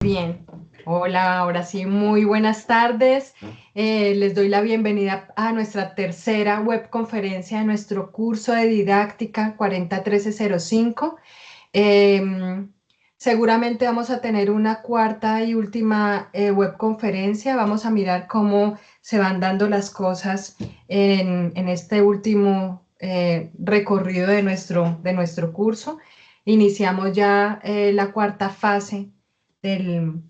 bien. Hola, ahora sí, muy buenas tardes. Les doy la bienvenida a nuestra tercera webconferencia de nuestro curso de didáctica 401305. Eh, Seguramente vamos a tener una cuarta y última webconferencia. Vamos a mirar cómo se van dando las cosas en este último recorrido de nuestro curso. Iniciamos ya la cuarta fase del,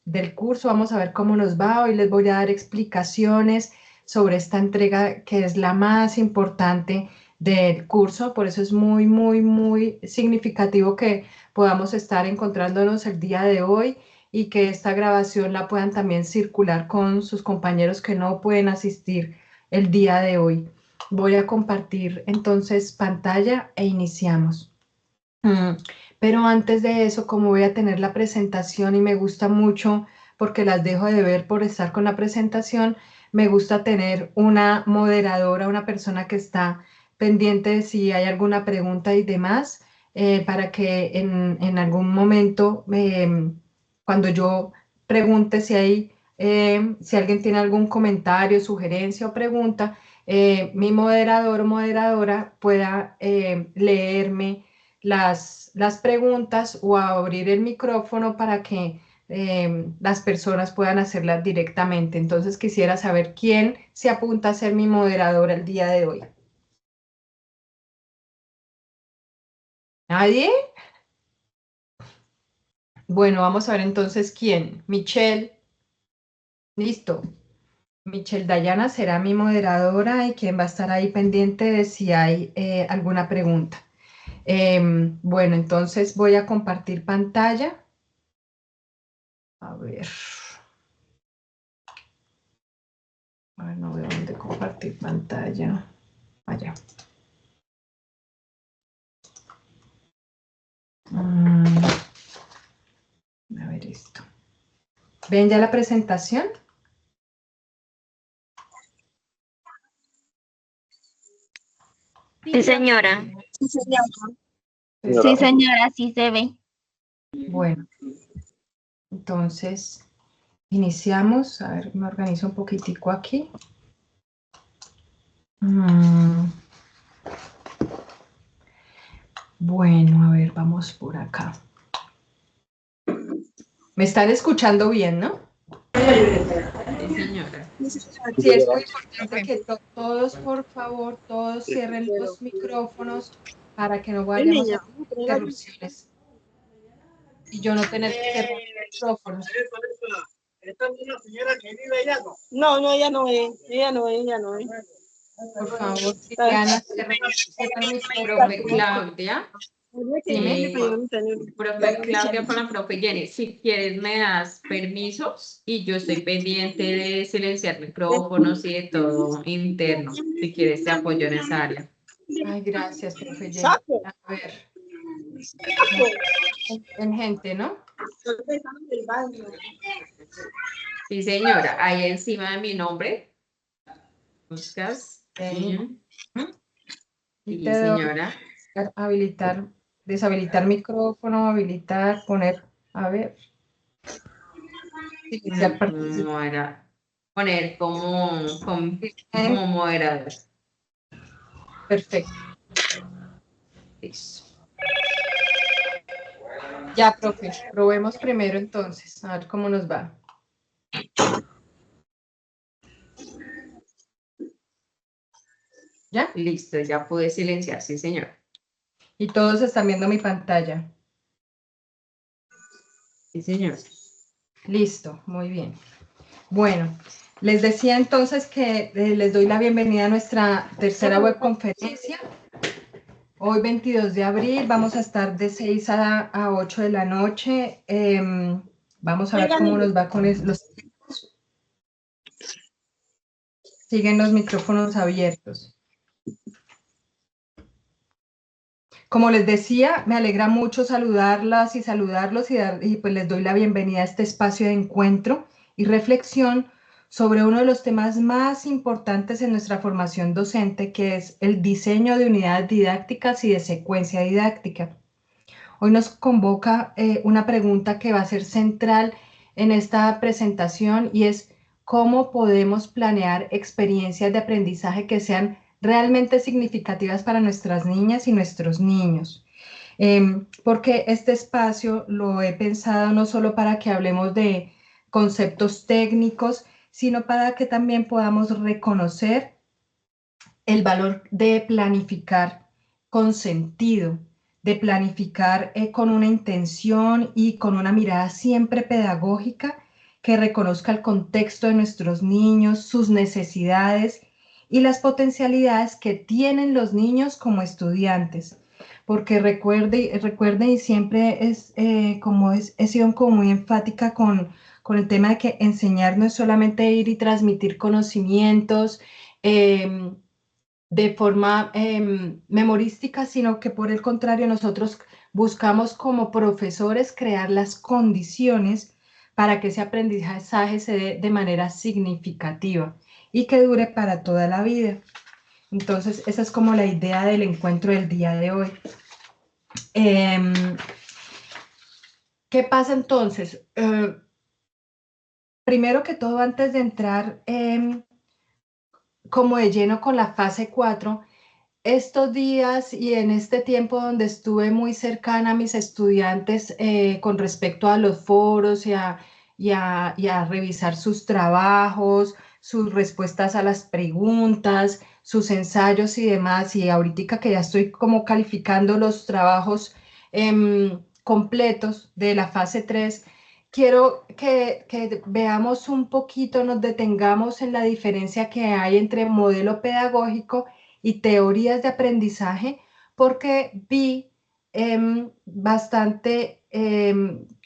del curso. Vamos a ver cómo nos va. Hoy les voy a dar explicaciones sobre esta entrega que es la más importante del curso. Por eso es muy, muy, muy significativo que podamos estar encontrándonos el día de hoy y que esta grabación la puedan también circular con sus compañeros que no pueden asistir el día de hoy. Voy a compartir entonces pantalla e iniciamos. Pero antes de eso, como voy a tener la presentación y me gusta mucho porque las dejo de ver por estar con la presentación, me gusta tener una moderadora, una persona que está pendiente de si hay alguna pregunta y demás, para que en algún momento, cuando yo pregunte si alguien tiene algún comentario, sugerencia o pregunta, mi moderador o moderadora pueda leerme las preguntas o abrir el micrófono para que las personas puedan hacerlas directamente. Entonces quisiera saber quién se apunta a ser mi moderadora el día de hoy. ¿Nadie? Bueno, vamos a ver entonces quién. Michelle. Listo. Michelle Dayana será mi moderadora y quien va a estar ahí pendiente de si hay alguna pregunta. Bueno, entonces voy a compartir pantalla. A ver. No veo dónde compartir pantalla. Allá. A ver esto. ¿Ven ya la presentación? Sí, señora. Sí, señora, sí se ve. Bueno, entonces iniciamos. A ver, me organizo un poquitico aquí. Bueno, a ver, vamos por acá. ¿Me están escuchando bien, no? Sí, señora. Sí, es muy importante que todos, por favor, todos cierren los micrófonos para que no vayamos a tener interrupciones. Y yo no tener que cerrar los micrófonos. ¿Esta es una señora que vive allá, no? No, ella no es. Por favor, si van a cerrar el micrófono. Profe Claudia, Dime. profe Claudia con la profe Jenny, si quieres me das permisos y yo estoy pendiente de silenciar micrófonos y de todo interno. Si quieres te apoyo en esa área. Ay, gracias, profe Jenny. A ver. En gente, ¿no? Sí, señora, ahí encima de mi nombre. Buscas. Y Sí, te doy señora. habilitar, deshabilitar micrófono, habilitar, poner, a ver. Iniciar participación. Poner como moderador. Perfecto. Listo. Ya, profe, probemos primero entonces, a ver cómo nos va. ¿Ya? Listo, ya pude silenciar, sí, señor. Y todos están viendo mi pantalla. Sí, señor. Listo, muy bien. Bueno, les decía entonces que les doy la bienvenida a nuestra tercera webconferencia. Hoy 22 de abril vamos a estar de 6 a 8 de la noche. Vamos a ver cómo nos va con los tiempos. Siguen los micrófonos abiertos. Como les decía, me alegra mucho saludarlas y saludarlos y pues les doy la bienvenida a este espacio de encuentro y reflexión sobre uno de los temas más importantes en nuestra formación docente, que es el diseño de unidades didácticas y de secuencia didáctica. Hoy nos convoca una pregunta que va a ser central en esta presentación y es cómo podemos planear experiencias de aprendizaje que sean realmente significativas para nuestras niñas y nuestros niños. Porque este espacio lo he pensado no solo para que hablemos de conceptos técnicos, sino para que también podamos reconocer el valor de planificar con sentido, de planificar con una intención y con una mirada siempre pedagógica que reconozca el contexto de nuestros niños, sus necesidades y las potencialidades que tienen los niños como estudiantes. Porque recuerde y siempre he sido como muy enfática con el tema de que enseñar no es solamente ir y transmitir conocimientos, eh, de forma memorística, sino que por el contrario nosotros buscamos como profesores crear las condiciones para que ese aprendizaje se dé de manera significativa y que dure para toda la vida. Entonces, esa es como la idea del encuentro del día de hoy. ¿Qué pasa entonces? Primero que todo, antes de entrar como de lleno con la fase 4, estos días y en este tiempo donde estuve muy cercana a mis estudiantes con respecto a los foros y a revisar sus trabajos, sus respuestas a las preguntas, sus ensayos y demás, y ahorita que ya estoy como calificando los trabajos completos de la fase 3, quiero que veamos un poquito, nos detengamos en la diferencia que hay entre modelo pedagógico y teorías de aprendizaje, porque vi bastante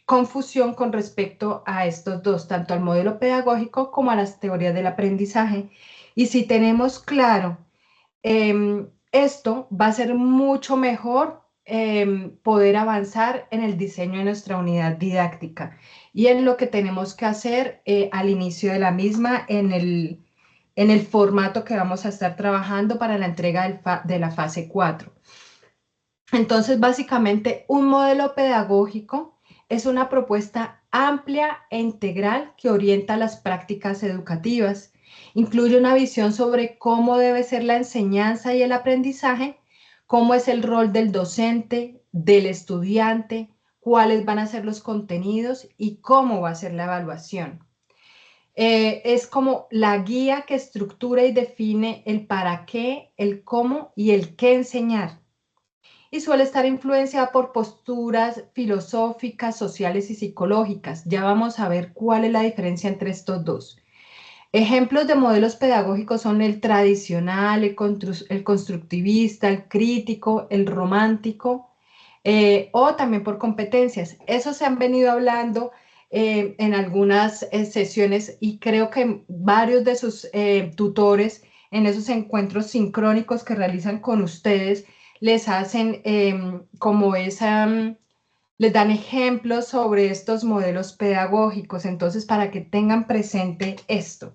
confusión con respecto a estos dos, tanto al modelo pedagógico como a las teorías del aprendizaje. Y si tenemos claro esto, va a ser mucho mejor poder avanzar en el diseño de nuestra unidad didáctica y en lo que tenemos que hacer al inicio de la misma en el formato que vamos a estar trabajando para la entrega de la fase 4. Entonces, básicamente, un modelo pedagógico es una propuesta amplia e integral que orienta las prácticas educativas. Incluye una visión sobre cómo debe ser la enseñanza y el aprendizaje, cómo es el rol del docente, del estudiante, cuáles van a ser los contenidos y cómo va a ser la evaluación. Es como la guía que estructura y define el para qué, el cómo y el qué enseñar. Y suele estar influenciada por posturas filosóficas, sociales y psicológicas. Ya vamos a ver cuál es la diferencia entre estos dos. Ejemplos de modelos pedagógicos son el tradicional, el constructivista, el crítico, el romántico, o también por competencias. Eso se han venido hablando en algunas sesiones y creo que varios de sus tutores en esos encuentros sincrónicos que realizan con ustedes les hacen como esa, les dan ejemplos sobre estos modelos pedagógicos, entonces para que tengan presente esto.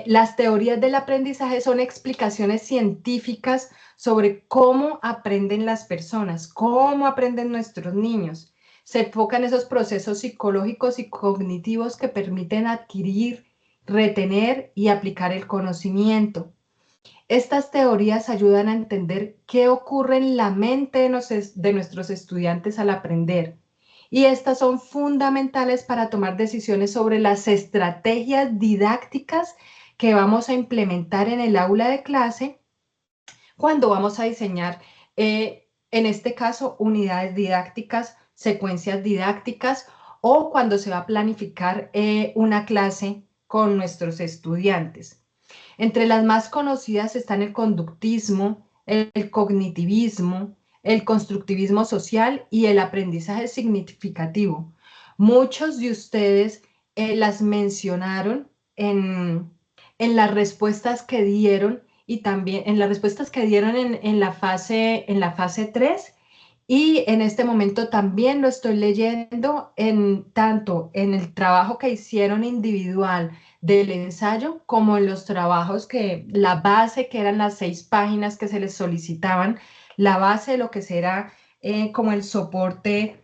Las teorías del aprendizaje son explicaciones científicas sobre cómo aprenden las personas, cómo aprenden nuestros niños. Se enfocan en esos procesos psicológicos y cognitivos que permiten adquirir, retener y aplicar el conocimiento. Estas teorías ayudan a entender qué ocurre en la mente de nuestros estudiantes al aprender. Y estas son fundamentales para tomar decisiones sobre las estrategias didácticas que vamos a implementar en el aula de clase cuando vamos a diseñar, en este caso, unidades didácticas, secuencias didácticas o cuando se va a planificar una clase con nuestros estudiantes. Entre las más conocidas están el conductismo, el cognitivismo, el constructivismo social y el aprendizaje significativo. Muchos de ustedes las mencionaron en las respuestas que dieron y también en las respuestas que dieron en la fase 3 y en este momento también lo estoy leyendo tanto en el trabajo que hicieron individual del ensayo como en los trabajos la base que eran las 6 páginas que se les solicitaban, la base de lo que será como el soporte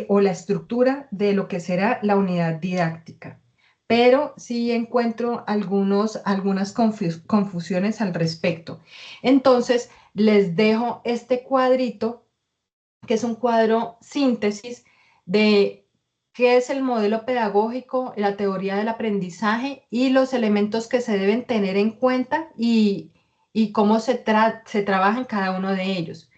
o la estructura de lo que será la unidad didáctica. Pero sí encuentro algunas confusiones al respecto. Entonces, les dejo este cuadrito, que es un cuadro síntesis de qué es el modelo pedagógico, la teoría del aprendizaje y los elementos que se deben tener en cuenta y cómo se trabaja en cada uno de ellos.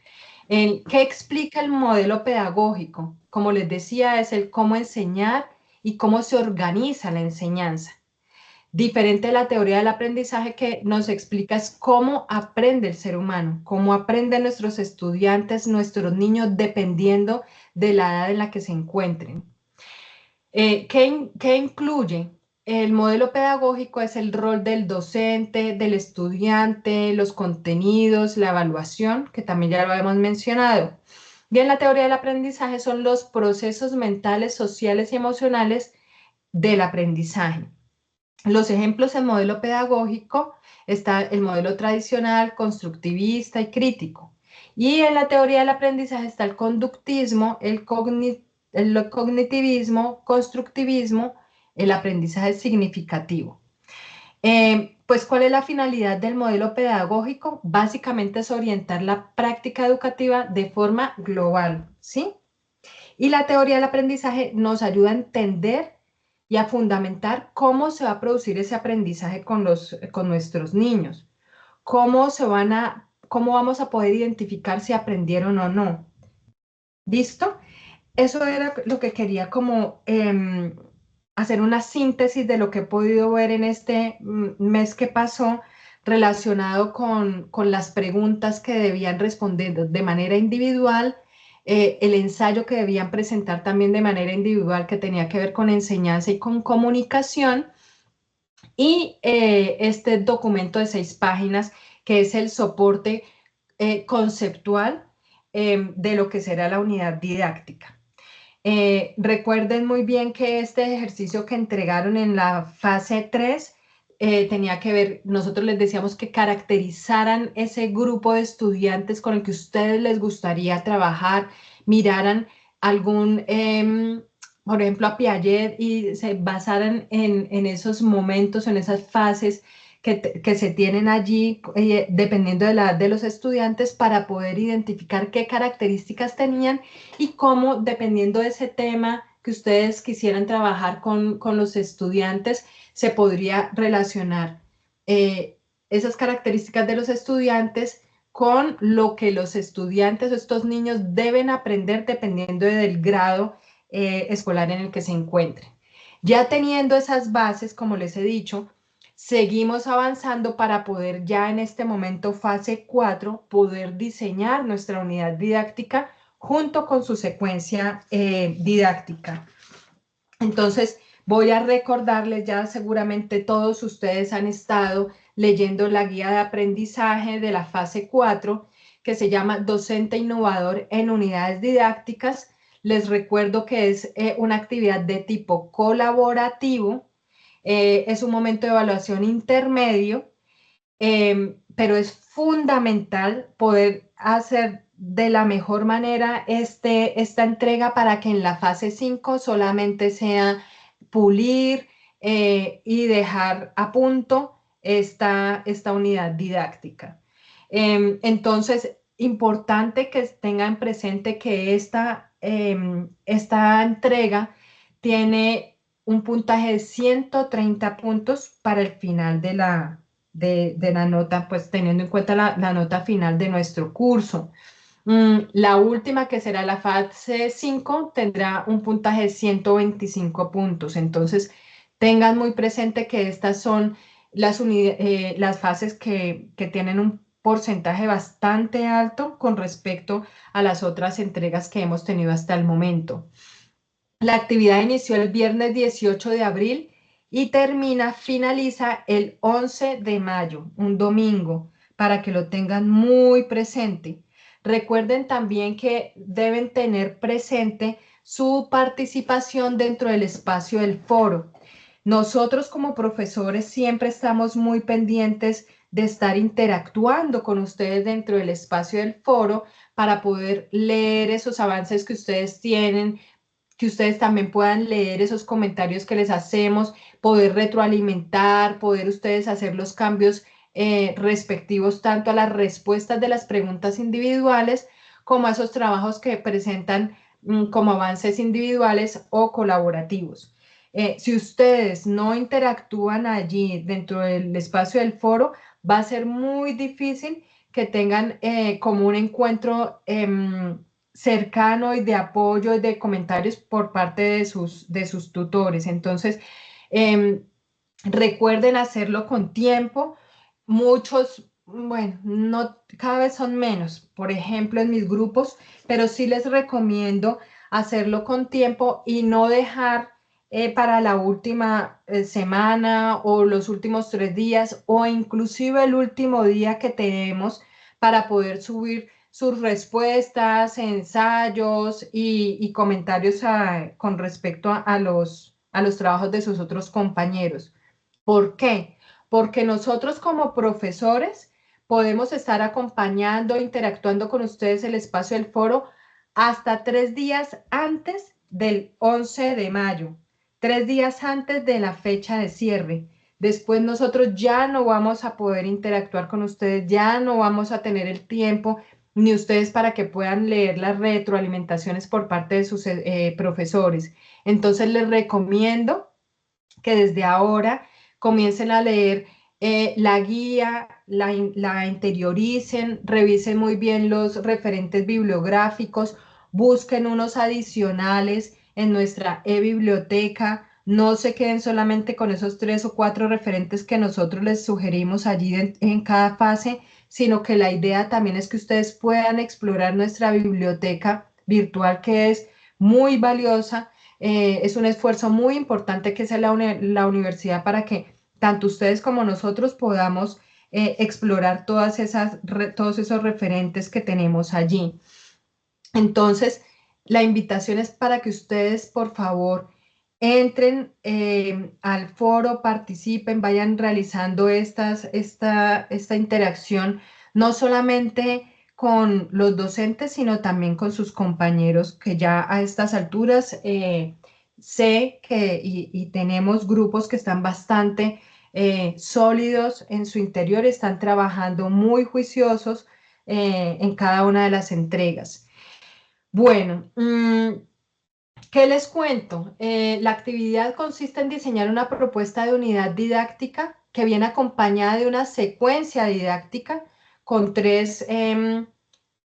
¿Qué explica el modelo pedagógico? Como les decía, es el cómo enseñar y cómo se organiza la enseñanza. Diferente de la teoría del aprendizaje, que nos explica es cómo aprende el ser humano, cómo aprenden nuestros estudiantes, nuestros niños, dependiendo de la edad en la que se encuentren. ¿Qué incluye? El modelo pedagógico es el rol del docente, del estudiante, los contenidos, la evaluación, que también ya lo hemos mencionado. Bien, la teoría del aprendizaje son los procesos mentales, sociales y emocionales del aprendizaje. Los ejemplos en modelo pedagógico está el modelo tradicional, constructivista y crítico. Y en la teoría del aprendizaje está el conductismo, el cognitivismo, constructivismo, el aprendizaje significativo. Pues, ¿cuál es la finalidad del modelo pedagógico? Básicamente es orientar la práctica educativa de forma global, ¿sí? Y la teoría del aprendizaje nos ayuda a entender y a fundamentar cómo se va a producir ese aprendizaje con nuestros niños, cómo vamos a poder identificar si aprendieron o no. ¿Listo? Eso era lo que quería como hacer una síntesis de lo que he podido ver en este mes que pasó relacionado con las preguntas que debían responder de manera individual, el ensayo que debían presentar también de manera individual que tenía que ver con enseñanza y con comunicación, y este documento de 6 páginas que es el soporte conceptual de lo que será la unidad didáctica. Recuerden muy bien que este ejercicio que entregaron en la fase 3 tenía que ver, nosotros les decíamos que caracterizaran ese grupo de estudiantes con el que a ustedes les gustaría trabajar, miraran algún, por ejemplo, a Piaget y se basaran en esos momentos, en esas fases que se tienen allí, dependiendo de la edad de los estudiantes, para poder identificar qué características tenían y cómo, dependiendo de ese tema que ustedes quisieran trabajar con los estudiantes, se podría relacionar esas características de los estudiantes con lo que los estudiantes o estos niños deben aprender dependiendo del grado escolar en el que se encuentren. Ya teniendo esas bases, como les he dicho, seguimos avanzando para poder ya en este momento, fase 4, poder diseñar nuestra unidad didáctica junto con su secuencia didáctica. Entonces, voy a recordarles, ya seguramente todos ustedes han estado leyendo la guía de aprendizaje de la fase 4, que se llama Docente Innovador en Unidades Didácticas. Les recuerdo que es una actividad de tipo colaborativo, es un momento de evaluación intermedio, pero es fundamental poder hacer de la mejor manera esta entrega para que en la fase 5 solamente sea pulir y dejar a punto esta unidad didáctica. Entonces, importante que tengan presente que esta entrega tiene un puntaje de 130 puntos para el final de la nota, pues teniendo en cuenta la nota final de nuestro curso. La última, que será la fase 5, tendrá un puntaje de 125 puntos. Entonces, tengan muy presente que estas son las fases que tienen un porcentaje bastante alto con respecto a las otras entregas que hemos tenido hasta el momento. La actividad inició el viernes 18 de abril y finaliza el 11 de mayo, un domingo, para que lo tengan muy presente. Recuerden también que deben tener presente su participación dentro del espacio del foro. Nosotros como profesores siempre estamos muy pendientes de estar interactuando con ustedes dentro del espacio del foro para poder leer esos avances que ustedes tienen, que ustedes también puedan leer esos comentarios que les hacemos, poder retroalimentar, poder ustedes hacer los cambios respectivos tanto a las respuestas de las preguntas individuales como a esos trabajos que presentan como avances individuales o colaborativos. Si ustedes no interactúan allí dentro del espacio del foro, va a ser muy difícil que tengan como un encuentro cercano y de apoyo y de comentarios por parte de sus tutores. Entonces, recuerden hacerlo con tiempo. Muchos, bueno, no, cada vez son menos, por ejemplo, en mis grupos, pero sí les recomiendo hacerlo con tiempo y no dejar para la última semana o los últimos 3 días o inclusive el último día que tenemos para poder subir sus respuestas, ensayos y comentarios con respecto a los trabajos de sus otros compañeros. ¿Por qué? Porque nosotros como profesores podemos estar acompañando, interactuando con ustedes el espacio del foro hasta 3 días antes del 11 de mayo, 3 días antes de la fecha de cierre. Después nosotros ya no vamos a poder interactuar con ustedes, ya no vamos a tener el tiempo ni ustedes para que puedan leer las retroalimentaciones por parte de sus profesores. Entonces les recomiendo que desde ahora comiencen a leer la guía, la interioricen, revisen muy bien los referentes bibliográficos, busquen unos adicionales en nuestra e-biblioteca, no se queden solamente con esos 3 o 4 referentes que nosotros les sugerimos allí en cada fase, sino que la idea también es que ustedes puedan explorar nuestra biblioteca virtual que es muy valiosa. Es un esfuerzo muy importante que hace la universidad para que tanto ustedes como nosotros podamos explorar todos esos referentes que tenemos allí. Entonces, la invitación es para que ustedes, por favor, entren al foro, participen, vayan realizando esta interacción, no solamente con los docentes, sino también con sus compañeros, que ya a estas alturas sé que y tenemos grupos que están bastante sólidos en su interior, están trabajando muy juiciosos en cada una de las entregas. Bueno, ¿qué les cuento? La actividad consiste en diseñar una propuesta de unidad didáctica que viene acompañada de una secuencia didáctica con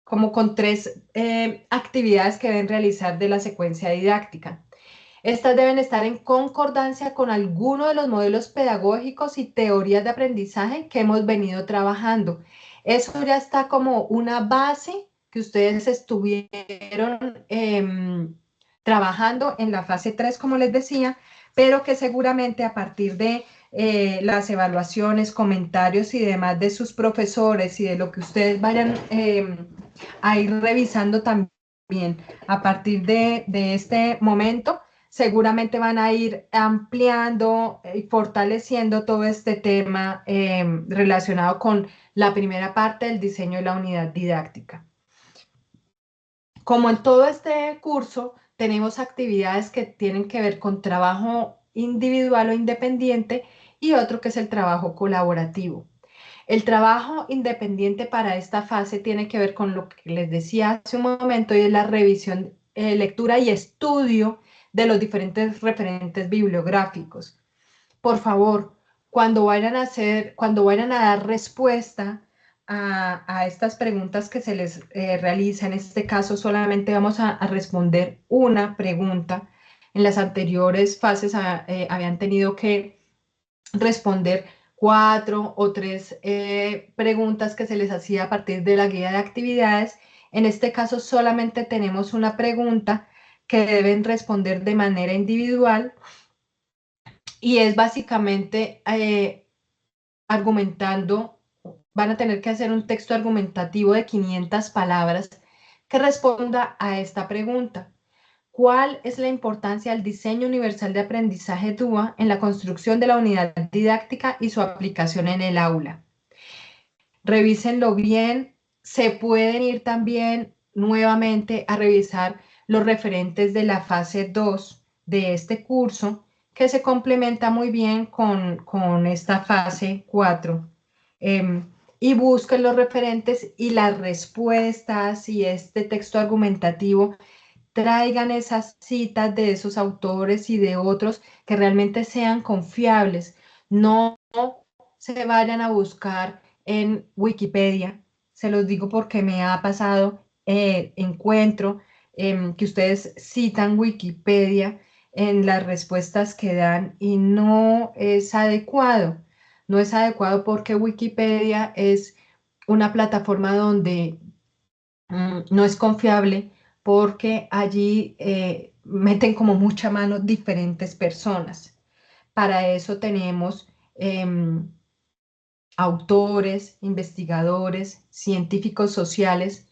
con tres actividades que deben realizar de la secuencia didáctica. Estas deben estar en concordancia con alguno de los modelos pedagógicos y teorías de aprendizaje que hemos venido trabajando. Eso ya está como una base que ustedes estuvieron trabajando en la fase 3, como les decía, pero que seguramente a partir de las evaluaciones, comentarios y demás de sus profesores y de lo que ustedes vayan a ir revisando también a partir de este momento, seguramente van a ir ampliando y fortaleciendo todo este tema relacionado con la primera parte del diseño de la unidad didáctica. Como en todo este curso, tenemos actividades que tienen que ver con trabajo individual o independiente y otro que es el trabajo colaborativo. El trabajo independiente para esta fase tiene que ver con lo que les decía hace un momento y es la revisión, lectura y estudio de los diferentes referentes bibliográficos. Por favor, cuando vayan a dar respuesta a estas preguntas que se les realiza, en este caso solamente vamos a responder una pregunta. En las anteriores fases habían tenido que responder 4 o 3 preguntas que se les hacía a partir de la guía de actividades. En este caso solamente tenemos una pregunta que deben responder de manera individual y es básicamente argumentando, van a tener que hacer un texto argumentativo de 500 palabras que responda a esta pregunta. ¿Cuál es la importancia del diseño universal de aprendizaje DUA en la construcción de la unidad didáctica y su aplicación en el aula? Revísenlo bien, se pueden ir también nuevamente a revisar los referentes de la fase 2 de este curso, que se complementa muy bien con esta fase 4. Y busquen los referentes y las respuestas y este texto argumentativo, traigan esas citas de esos autores y de otros que realmente sean confiables. No se vayan a buscar en Wikipedia. Se los digo porque me ha pasado, encuentro que ustedes citan Wikipedia en las respuestas que dan y no es adecuado. No es adecuado porque Wikipedia es una plataforma donde no es confiable porque allí meten como mucha mano diferentes personas. Para eso tenemos autores, investigadores, científicos sociales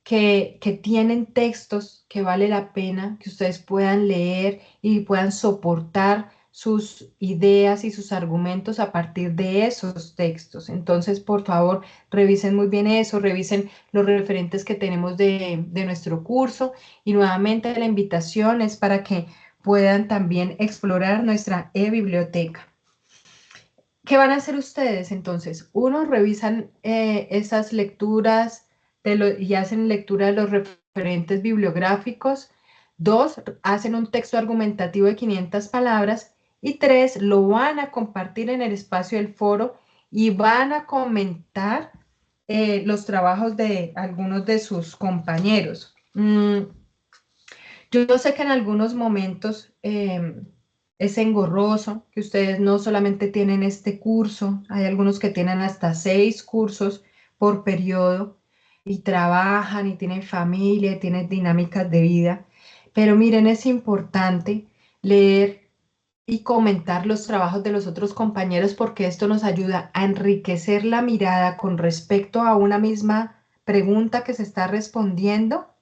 que tienen textos que vale la pena que ustedes puedan leer y puedan soportar sus ideas y sus argumentos a partir de esos textos. Entonces, por favor, revisen muy bien eso, revisen los referentes que tenemos de nuestro curso y nuevamente la invitación es para que puedan también explorar nuestra e-biblioteca. ¿Qué van a hacer ustedes entonces? Uno, revisan esas lecturas y hacen lectura de los referentes bibliográficos. Dos, hacen un texto argumentativo de 500 palabras. Y tres, lo van a compartir en el espacio del foro y van a comentar los trabajos de algunos de sus compañeros. Yo sé que en algunos momentos es engorroso, que ustedes no solamente tienen este curso, hay algunos que tienen hasta 6 cursos por periodo y trabajan y tienen familia y tienen dinámicas de vida. Pero miren, es importante leer y comentar los trabajos de los otros compañeros porque esto nos ayuda a enriquecer la mirada con respecto a una misma pregunta que se está respondiendo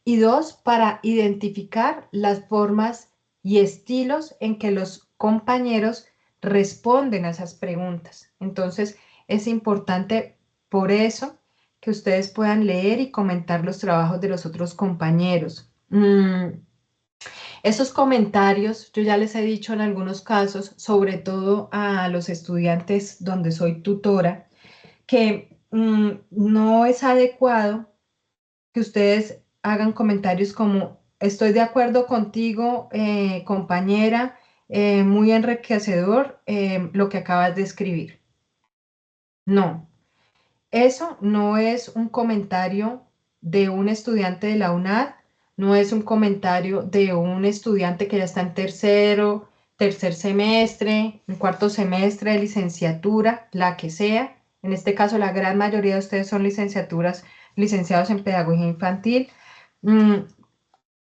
y dos, para identificar las formas y estilos en que los compañeros responden a esas preguntas. Entonces, es importante por eso que ustedes puedan leer y comentar los trabajos de los otros compañeros. Esos comentarios, yo ya les he dicho en algunos casos, sobre todo a los estudiantes donde soy tutora, que no es adecuado que ustedes hagan comentarios como, estoy de acuerdo contigo, compañera, muy enriquecedor lo que acabas de escribir. No, eso no es un comentario de un estudiante de la UNAD, no es un comentario de un estudiante que ya está en tercer semestre, en cuarto semestre de licenciatura, la que sea. En este caso, la gran mayoría de ustedes son licenciados en pedagogía infantil. Mm,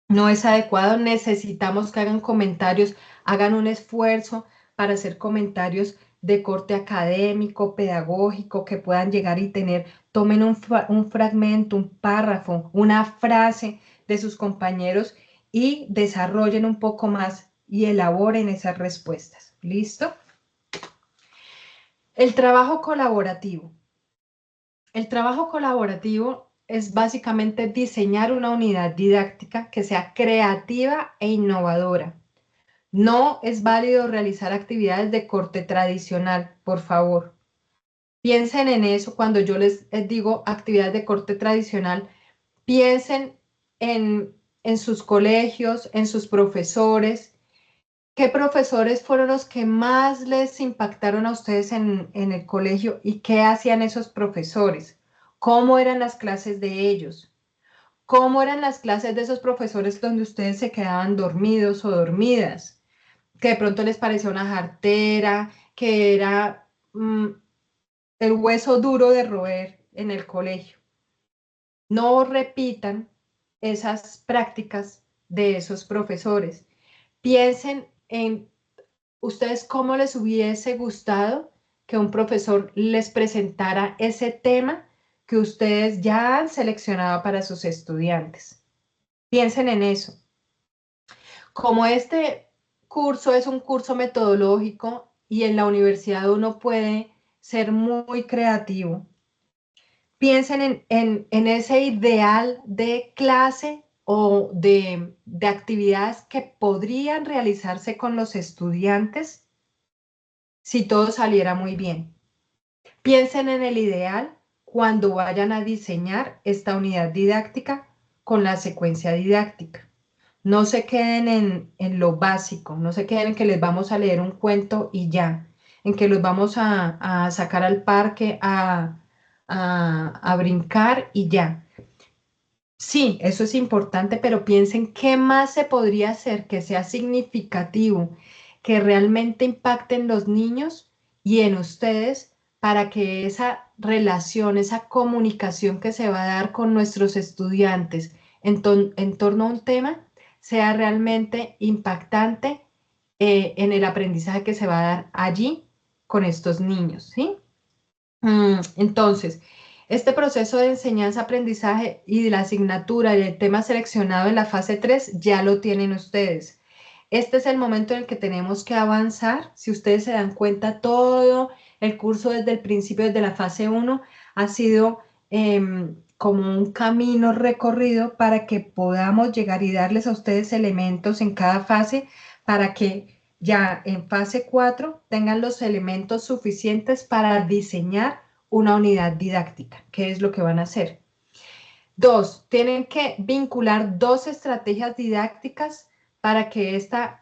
no es adecuado, necesitamos que hagan comentarios, hagan un esfuerzo para hacer comentarios de corte académico, pedagógico, que puedan llegar y tomen un fragmento, un párrafo, una frase de sus compañeros y desarrollen un poco más y elaboren esas respuestas. ¿Listo? El trabajo colaborativo. El trabajo colaborativo es básicamente diseñar una unidad didáctica que sea creativa e innovadora. No es válido realizar actividades de corte tradicional, por favor. Piensen en eso cuando yo les digo actividades de corte tradicional. Piensen en sus colegios, en sus profesores. ¿Qué profesores fueron los que más les impactaron a ustedes en el colegio y qué hacían esos profesores? ¿Cómo eran las clases de ellos? ¿Cómo eran las clases de esos profesores donde ustedes se quedaban dormidos o dormidas? Que de pronto les parecía una jartera, que era el hueso duro de roer en el colegio. No repitan esas prácticas de esos profesores. Piensen en ustedes cómo les hubiese gustado que un profesor les presentara ese tema que ustedes ya han seleccionado para sus estudiantes. Piensen en eso. Como este curso es un curso metodológico y en la universidad uno puede ser muy creativo, piensen en ese ideal de clase o de actividades que podrían realizarse con los estudiantes si todo saliera muy bien. Piensen en el ideal cuando vayan a diseñar esta unidad didáctica con la secuencia didáctica. No se queden en lo básico, no se queden en que les vamos a leer un cuento y ya, en que los vamos a sacar al parque a brincar y ya. Sí, eso es importante, pero piensen qué más se podría hacer que sea significativo, que realmente impacte en los niños y en ustedes para que esa relación, esa comunicación que se va a dar con nuestros estudiantes en torno a un tema sea realmente impactante en el aprendizaje que se va a dar allí con estos niños, ¿sí? Entonces, este proceso de enseñanza-aprendizaje y de la asignatura y el tema seleccionado en la fase 3 ya lo tienen ustedes. Este es el momento en el que tenemos que avanzar. Si ustedes se dan cuenta, todo el curso desde el principio, desde la fase 1, ha sido como un camino recorrido para que podamos llegar y darles a ustedes elementos en cada fase para que ya en fase 4 tengan los elementos suficientes para diseñar una unidad didáctica, que es lo que van a hacer. 2, tienen que vincular 2 estrategias didácticas para que esta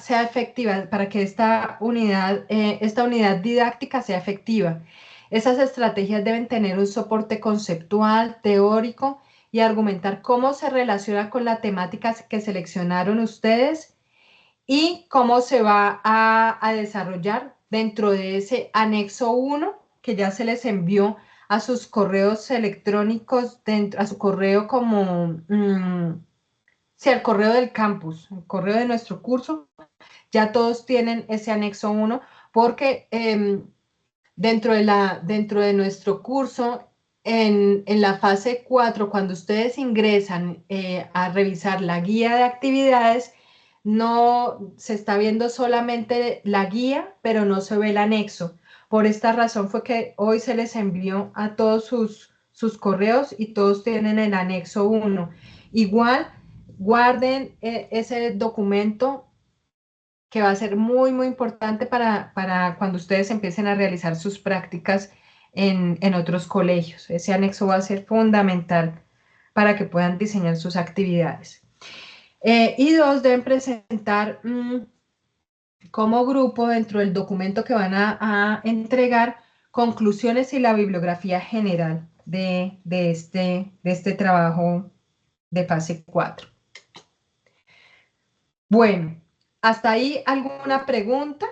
sea efectiva, para que esta unidad didáctica sea efectiva. Esas estrategias deben tener un soporte conceptual, teórico y argumentar cómo se relaciona con la temática que seleccionaron ustedes y cómo se va a desarrollar dentro de ese anexo 1 que ya se les envió a sus correos electrónicos, a su correo como, sí, al correo del campus, el correo de nuestro curso. Ya todos tienen ese anexo 1 porque dentro de nuestro curso, en la fase 4, cuando ustedes ingresan a revisar la guía de actividades, no se está viendo solamente la guía, pero no se ve el anexo. Por esta razón fue que hoy se les envió a todos sus correos y todos tienen el anexo 1. Igual, guarden ese documento que va a ser muy, muy importante para cuando ustedes empiecen a realizar sus prácticas en otros colegios. Ese anexo va a ser fundamental para que puedan diseñar sus actividades. Y 2, deben presentar como grupo dentro del documento que van a entregar conclusiones y la bibliografía general de este trabajo de fase 4. Bueno, ¿hasta ahí alguna pregunta?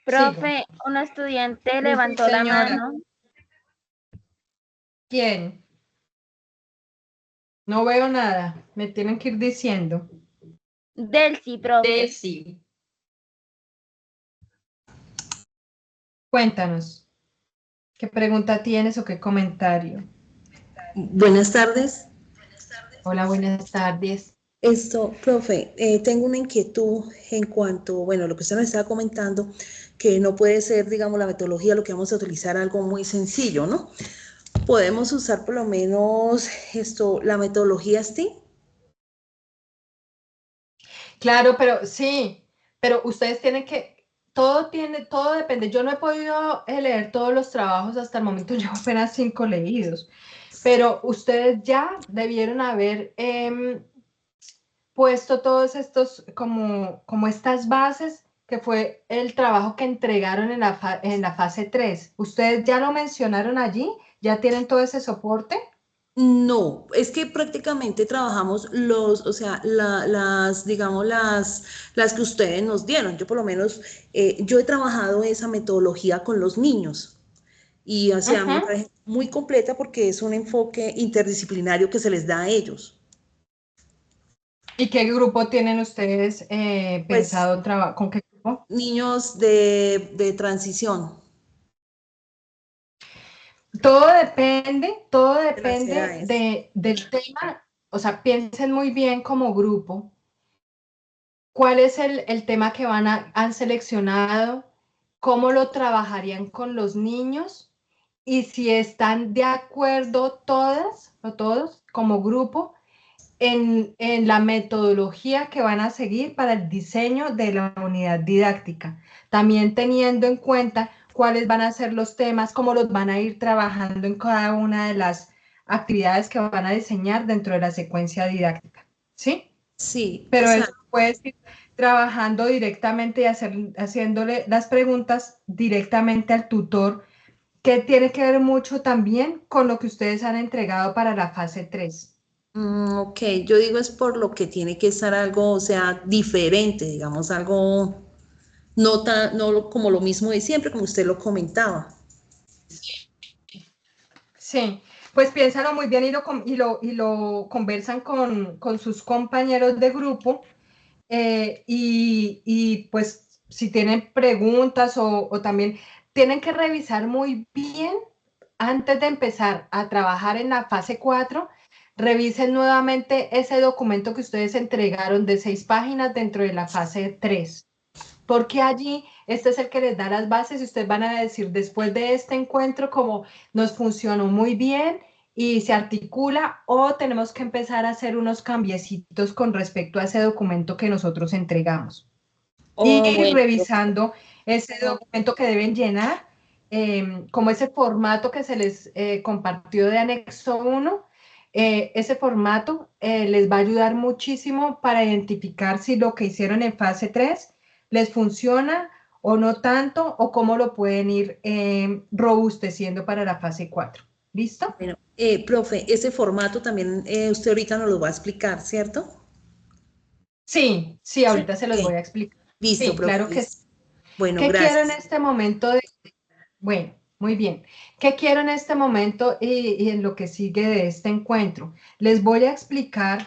Profe, un estudiante levantó la mano. ¿Quién? No veo nada. Me tienen que ir diciendo. Delcy, profe. Delcy. Cuéntanos. ¿Qué pregunta tienes o qué comentario? Buenas tardes. Hola, buenas tardes. Profe, tengo una inquietud en cuanto, bueno, lo que usted me estaba comentando, que no puede ser, digamos, la metodología, lo que vamos a utilizar algo muy sencillo, ¿no? Podemos usar por lo menos la metodología STEAM. Claro, pero sí, pero ustedes tienen que, todo depende. Yo no he podido leer todos los trabajos hasta el momento, llevo apenas 5 leídos, pero ustedes ya debieron haber puesto todos estos, como estas bases, que fue el trabajo que entregaron en la fase 3. ¿Ustedes ya lo mencionaron allí? ¿Ya tienen todo ese soporte? No, es que prácticamente trabajamos digamos, las que ustedes nos dieron. Yo por lo menos, yo he trabajado esa metodología con los niños y o sea, me parece muy completa porque es un enfoque interdisciplinario que se les da a ellos. ¿Y qué grupo tienen ustedes Pues, pensado trabajar? ¿Con qué grupo? Niños de transición. Todo depende edades. del tema. O sea, piensen muy bien como grupo. cuál es el tema que han seleccionado, cómo lo trabajarían con los niños y si están de acuerdo todas o todos como grupo en la metodología que van a seguir para el diseño de la unidad didáctica, también teniendo en cuenta cuáles van a ser los temas, cómo los van a ir trabajando en cada una de las actividades que van a diseñar dentro de la secuencia didáctica, ¿sí? Sí, o Pero sea, eso puedes ir trabajando directamente y haciéndole las preguntas directamente al tutor, que tiene que ver mucho también con lo que ustedes han entregado para la fase 3. ok, yo digo es por lo que tiene que estar algo, o sea, diferente, digamos, algo no como lo mismo de siempre, como usted lo comentaba. Sí, pues piénsalo muy bien y lo conversan con sus compañeros de grupo, y pues si tienen preguntas o también tienen que revisar muy bien antes de empezar a trabajar en la fase 4, revisen nuevamente ese documento que ustedes entregaron de 6 páginas dentro de la fase 3, porque allí este es el que les da las bases y ustedes van a decir después de este encuentro como nos funcionó muy bien y se articula, o tenemos que empezar a hacer unos cambiecitos con respecto a ese documento que nosotros entregamos. Oh, Ir bueno, revisando ese documento que deben llenar, como ese formato que se les compartió de anexo 1, ese formato les va a ayudar muchísimo para identificar si lo que hicieron en fase 3 les funciona o no tanto, o cómo lo pueden ir robusteciendo para la fase 4. ¿Listo? bueno, profe, ese formato también usted ahorita nos lo va a explicar, ¿cierto? Sí, sí, Sí. ahorita se los voy Ok, a explicar. listo, Sí, profe. claro que sí. Bueno, ¿Qué quiero en gracias. este momento? Bueno, muy bien. ¿Qué quiero en este momento y en lo que sigue de este encuentro? Les voy a explicar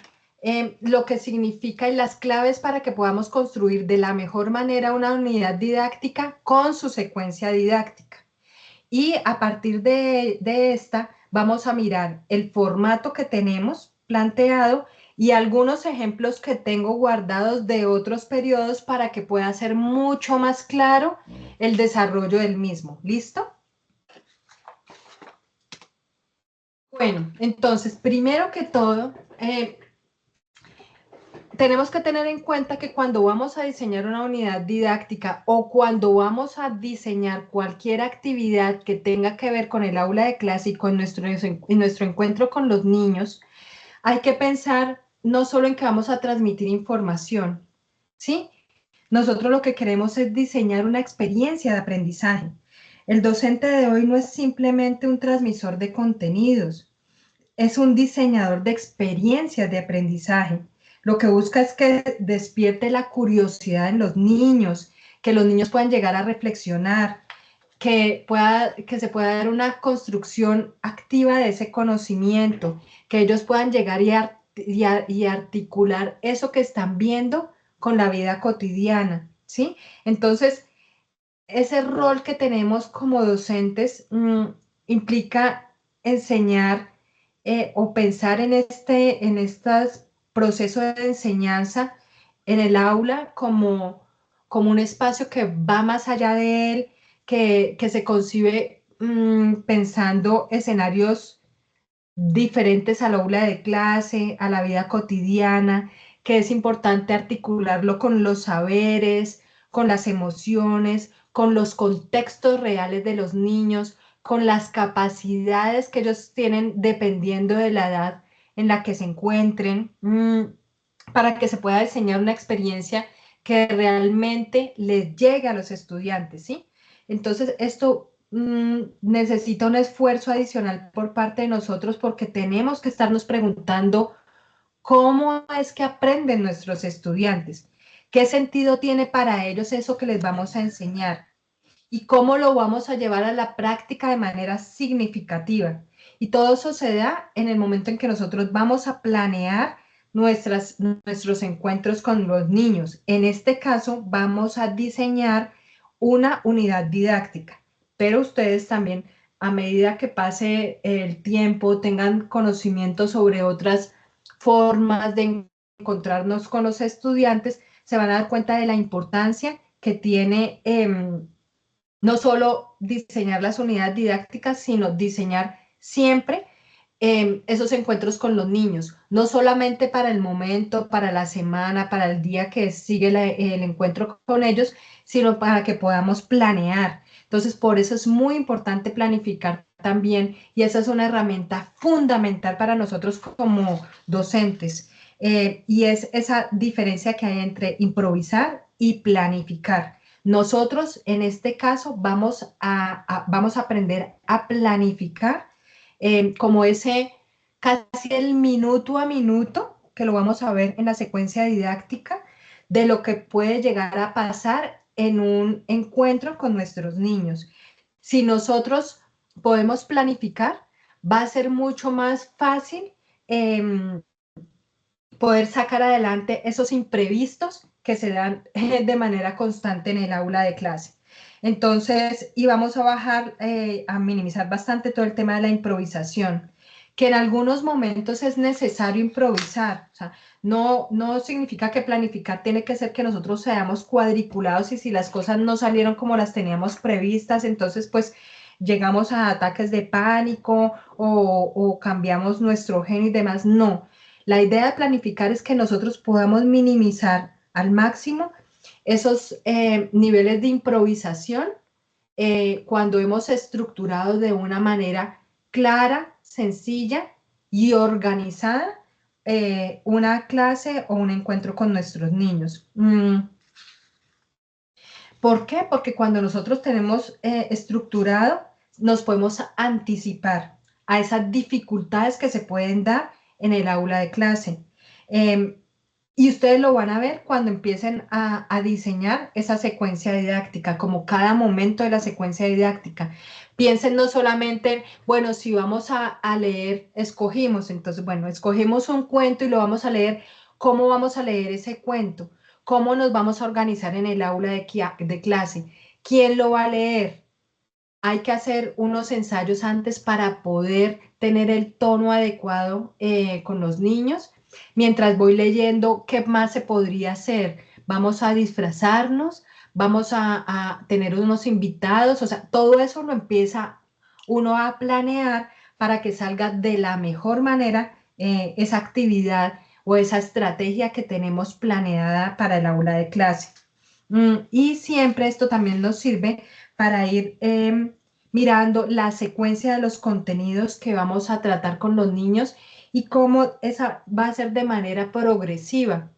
lo que significa y las claves para que podamos construir de la mejor manera una unidad didáctica con su secuencia didáctica. Y a partir de esta, vamos a mirar el formato que tenemos planteado y algunos ejemplos que tengo guardados de otros periodos para que pueda ser mucho más claro el desarrollo del mismo. ¿Listo? Bueno, entonces, primero que todo, tenemos que tener en cuenta que cuando vamos a diseñar una unidad didáctica o cuando vamos a diseñar cualquier actividad que tenga que ver con el aula de clase y con nuestro encuentro con los niños, hay que pensar no solo en que vamos a transmitir información, ¿sí? Nosotros lo que queremos es diseñar una experiencia de aprendizaje. El docente de hoy no es simplemente un transmisor de contenidos, es un diseñador de experiencias de aprendizaje. Lo que busca es que despierte la curiosidad en los niños, que los niños puedan llegar a reflexionar, que se pueda dar una construcción activa de ese conocimiento, que ellos puedan llegar y articular eso que están viendo con la vida cotidiana, ¿sí? Entonces, ese rol que tenemos como docentes implica enseñar o pensar en estos procesos de enseñanza en el aula como un espacio que va más allá de él, que se concibe pensando escenarios diferentes al aula de clase, a la vida cotidiana, que es importante articularlo con los saberes, con las emociones, con los contextos reales de los niños, con las capacidades que ellos tienen dependiendo de la edad en la que se encuentren, para que se pueda diseñar una experiencia que realmente les llegue a los estudiantes, ¿sí? Entonces, esto necesita un esfuerzo adicional por parte de nosotros porque tenemos que estarnos preguntando cómo es que aprenden nuestros estudiantes, qué sentido tiene para ellos eso que les vamos a enseñar y cómo lo vamos a llevar a la práctica de manera significativa. Y todo eso se da en el momento en que nosotros vamos a planear nuestros encuentros con los niños. En este caso, vamos a diseñar una unidad didáctica, pero ustedes también, a medida que pase el tiempo, tengan conocimiento sobre otras formas de encontrarnos con los estudiantes, se van a dar cuenta de la importancia que tiene no solo diseñar las unidades didácticas, sino diseñar siempre esos encuentros con los niños, no solamente para el momento, para la semana, para el día que sigue el encuentro con ellos, sino para que podamos planear. Entonces, por eso es muy importante planificar también, y esa es una herramienta fundamental para nosotros como docentes, y es esa diferencia que hay entre improvisar y planificar. Nosotros, en este caso, vamos a aprender a planificar como ese casi el minuto a minuto, que lo vamos a ver en la secuencia didáctica, de lo que puede llegar a pasar en un encuentro con nuestros niños. Si nosotros podemos planificar, va a ser mucho más fácil poder sacar adelante esos imprevistos que se dan de manera constante en el aula de clase. Entonces, y vamos a bajar, a minimizar bastante todo el tema de la improvisación, que en algunos momentos es necesario improvisar. O sea, no significa que planificar tiene que ser que nosotros seamos cuadriculados y si las cosas no salieron como las teníamos previstas, entonces pues llegamos a ataques de pánico o cambiamos nuestro gen y demás. No, la idea de planificar es que nosotros podamos minimizar al máximo esos niveles de improvisación cuando hemos estructurado de una manera clara, sencilla y organizada una clase o un encuentro con nuestros niños. ¿Por qué? Porque cuando nosotros tenemos estructurado, nos podemos anticipar a esas dificultades que se pueden dar en el aula de clase. Y ustedes lo van a ver cuando empiecen a diseñar esa secuencia didáctica, como cada momento de la secuencia didáctica. Piensen no solamente en, bueno, si vamos a leer, escogimos, entonces, bueno, escogimos un cuento y lo vamos a leer. ¿Cómo vamos a leer ese cuento? ¿Cómo nos vamos a organizar en el aula de clase? ¿Quién lo va a leer? Hay que hacer unos ensayos antes para poder tener el tono adecuado con los niños. Mientras voy leyendo, ¿qué más se podría hacer? Vamos a disfrazarnos, vamos a tener unos invitados, o sea, todo eso lo empieza uno a planear para que salga de la mejor manera esa actividad o esa estrategia que tenemos planeada para el aula de clase. Y siempre esto también nos sirve para ir mirando la secuencia de los contenidos que vamos a tratar con los niños y cómo esa va a ser de manera progresiva.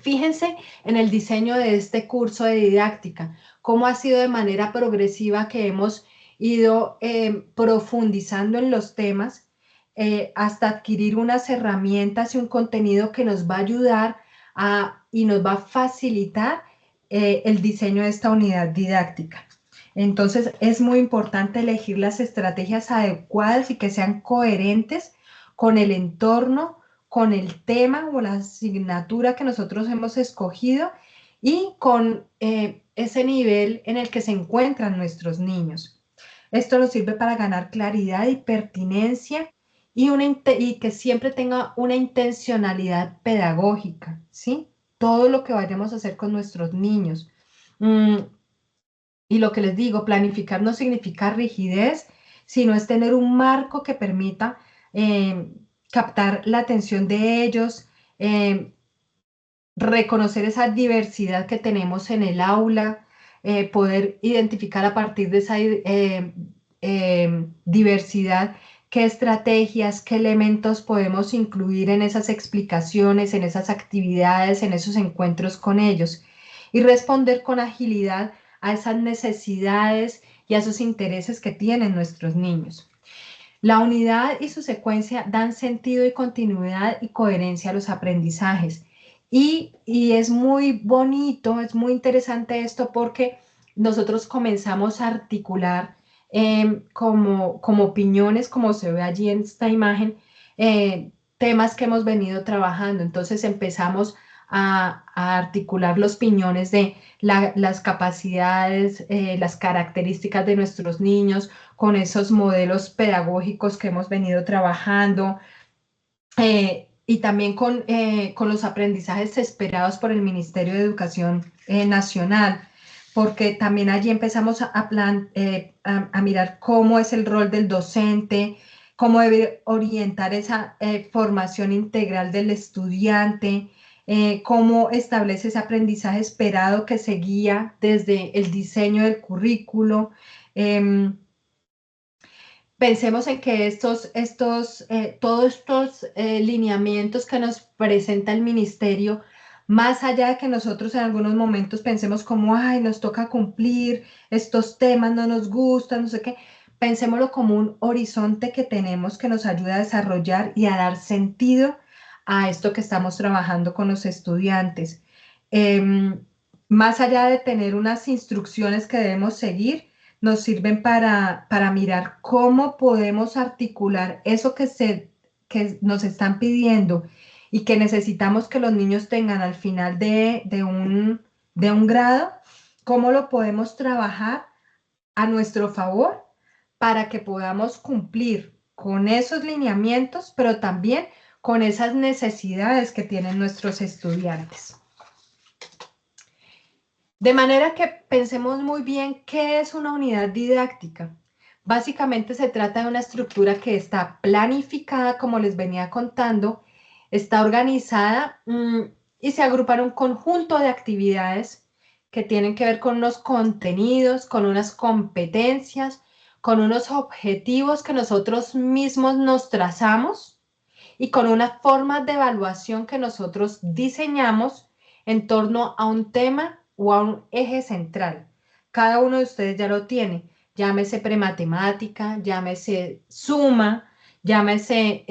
Fíjense en el diseño de este curso de didáctica, cómo ha sido de manera progresiva que hemos ido profundizando en los temas hasta adquirir unas herramientas y un contenido que nos va a ayudar y nos va a facilitar el diseño de esta unidad didáctica. Entonces, es muy importante elegir las estrategias adecuadas y que sean coherentes con el entorno, con el tema o la asignatura que nosotros hemos escogido y con ese nivel en el que se encuentran nuestros niños. Esto nos sirve para ganar claridad y pertinencia y que siempre tenga una intencionalidad pedagógica, ¿sí? Todo lo que vayamos a hacer con nuestros niños. Y lo que les digo, planificar no significa rigidez, sino es tener un marco que permita captar la atención de ellos, reconocer esa diversidad que tenemos en el aula, poder identificar a partir de esa diversidad qué estrategias, qué elementos podemos incluir en esas explicaciones, en esas actividades, en esos encuentros con ellos y responder con agilidad a esas necesidades y a esos intereses que tienen nuestros niños. La unidad y su secuencia dan sentido y continuidad y coherencia a los aprendizajes. Y es muy bonito, es muy interesante esto porque nosotros comenzamos a articular como opiniones, como se ve allí en esta imagen, temas que hemos venido trabajando. Entonces empezamos a articular los piñones de las capacidades, las características de nuestros niños, con esos modelos pedagógicos que hemos venido trabajando. y también con los aprendizajes esperados por el Ministerio de Educación Nacional, porque también allí empezamos a mirar cómo es el rol del docente, cómo debe orientar esa formación integral del estudiante, cómo establece ese aprendizaje esperado que se guía desde el diseño del currículo. Pensemos en que todos estos lineamientos que nos presenta el ministerio, más allá de que nosotros en algunos momentos pensemos como, ay, nos toca cumplir, estos temas no nos gustan, no sé qué, pensémoslo como un horizonte que tenemos que nos ayuda a desarrollar y a dar sentido a esto que estamos trabajando con los estudiantes. Más allá de tener unas instrucciones que debemos seguir, nos sirven para mirar cómo podemos articular eso que nos están pidiendo y que necesitamos que los niños tengan al final de un grado, cómo lo podemos trabajar a nuestro favor para que podamos cumplir con esos lineamientos, pero también con esas necesidades que tienen nuestros estudiantes. De manera que pensemos muy bien qué es una unidad didáctica. Básicamente se trata de una estructura que está planificada, como les venía contando, está organizada y se agrupa en un conjunto de actividades que tienen que ver con unos contenidos, con unas competencias, con unos objetivos que nosotros mismos nos trazamos y con una forma de evaluación que nosotros diseñamos en torno a un tema o a un eje central. Cada uno de ustedes ya lo tiene, llámese prematemática, llámese suma, llámese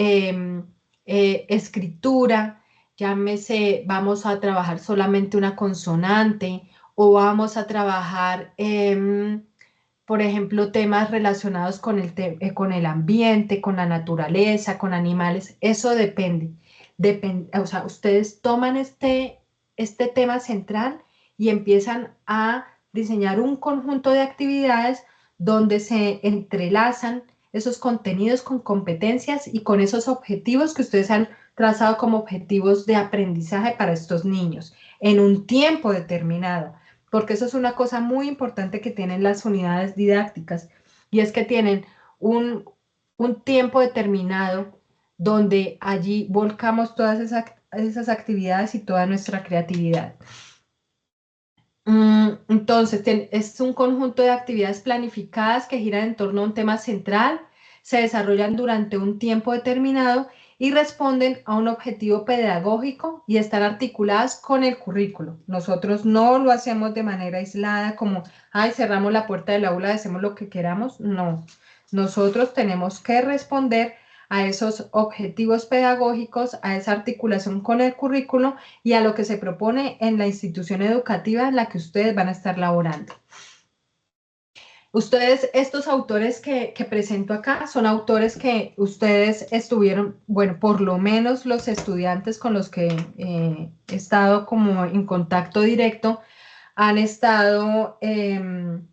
escritura, llámese vamos a trabajar solamente una consonante o vamos a trabajar, por ejemplo, temas relacionados con el ambiente, con la naturaleza, con animales. Eso depende. O sea, ustedes toman este tema central y empiezan a diseñar un conjunto de actividades donde se entrelazan esos contenidos con competencias y con esos objetivos que ustedes han trazado como objetivos de aprendizaje para estos niños en un tiempo determinado, porque eso es una cosa muy importante que tienen las unidades didácticas y es que tienen un tiempo determinado donde allí volcamos todas esas actividades y toda nuestra creatividad. Entonces, es un conjunto de actividades planificadas que giran en torno a un tema central, se desarrollan durante un tiempo determinado y responden a un objetivo pedagógico y están articuladas con el currículo. Nosotros no lo hacemos de manera aislada como, ay, cerramos la puerta del aula, hacemos lo que queramos. No, nosotros tenemos que responder a esos objetivos pedagógicos, a esa articulación con el currículo y a lo que se propone en la institución educativa en la que ustedes van a estar laborando. Ustedes, estos autores que presento acá, son autores que ustedes estuvieron, bueno, por lo menos los estudiantes con los que he estado como en contacto directo, han estado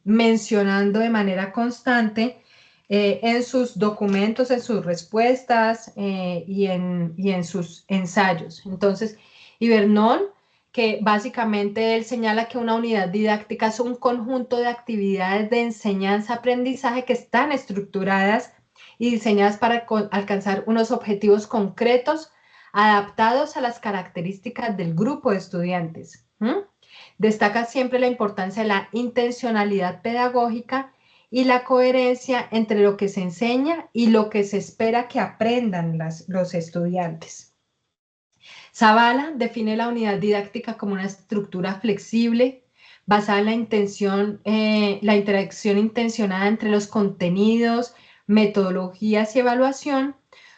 mencionando de manera constante en sus documentos, en sus respuestas y en sus ensayos. Entonces, Ibernon, que básicamente él señala que una unidad didáctica es un conjunto de actividades de enseñanza-aprendizaje que están estructuradas y diseñadas para alcanzar unos objetivos concretos adaptados a las características del grupo de estudiantes. Destaca siempre la importancia de la intencionalidad pedagógica y la coherencia entre lo que se enseña y lo que se espera que aprendan los estudiantes. Zavala define la unidad didáctica como una estructura flexible basada en la interacción intencionada entre los contenidos, metodologías y evaluación,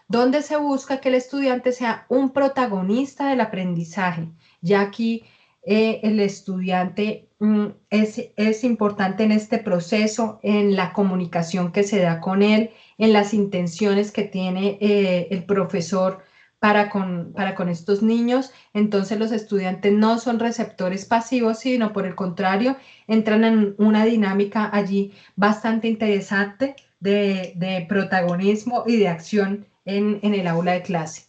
donde se busca que el estudiante sea un protagonista del aprendizaje. Ya aquí el estudiante es importante en este proceso, en la comunicación que se da con él, en las intenciones que tiene el profesor para con estos niños. Entonces los estudiantes no son receptores pasivos, sino por el contrario, entran en una dinámica allí bastante interesante de protagonismo y de acción en el aula de clase.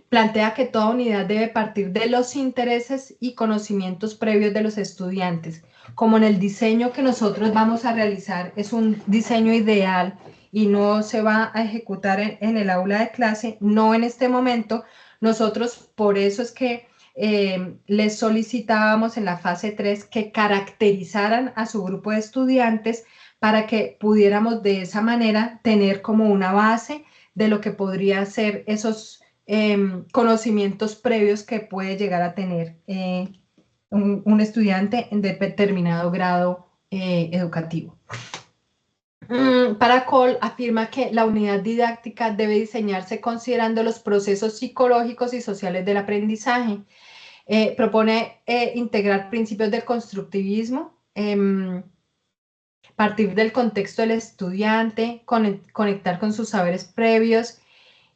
Plantea que toda unidad debe partir de los intereses y conocimientos previos de los estudiantes. Como en el diseño que nosotros vamos a realizar es un diseño ideal y no se va a ejecutar en el aula de clase, no en este momento, nosotros por eso es que les solicitábamos en la fase 3 que caracterizaran a su grupo de estudiantes para que pudiéramos de esa manera tener como una base de lo que podría ser esos conocimientos previos que puede llegar a tener un estudiante en determinado grado educativo. Paracol afirma que la unidad didáctica debe diseñarse considerando los procesos psicológicos y sociales del aprendizaje. Propone integrar principios del constructivismo, partir del contexto del estudiante, conectar con sus saberes previos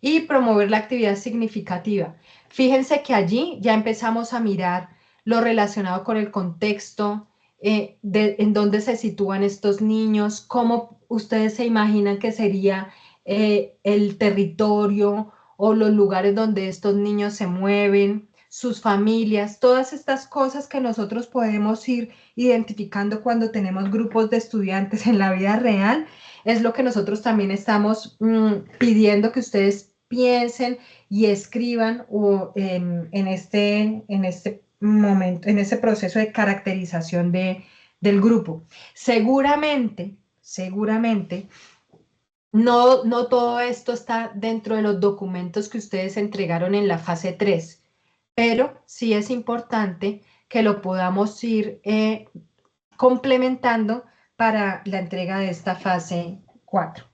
y promover la actividad significativa. Fíjense que allí ya empezamos a mirar lo relacionado con el contexto, en dónde se sitúan estos niños, cómo ustedes se imaginan que sería el territorio o los lugares donde estos niños se mueven, sus familias, todas estas cosas que nosotros podemos ir identificando cuando tenemos grupos de estudiantes en la vida real, es lo que nosotros también estamos pidiendo que ustedes piensen y escriban en este momento, en ese proceso de caracterización del grupo. Seguramente, no todo esto está dentro de los documentos que ustedes entregaron en la fase 3, pero sí es importante que lo podamos ir complementando para la entrega de esta fase 4.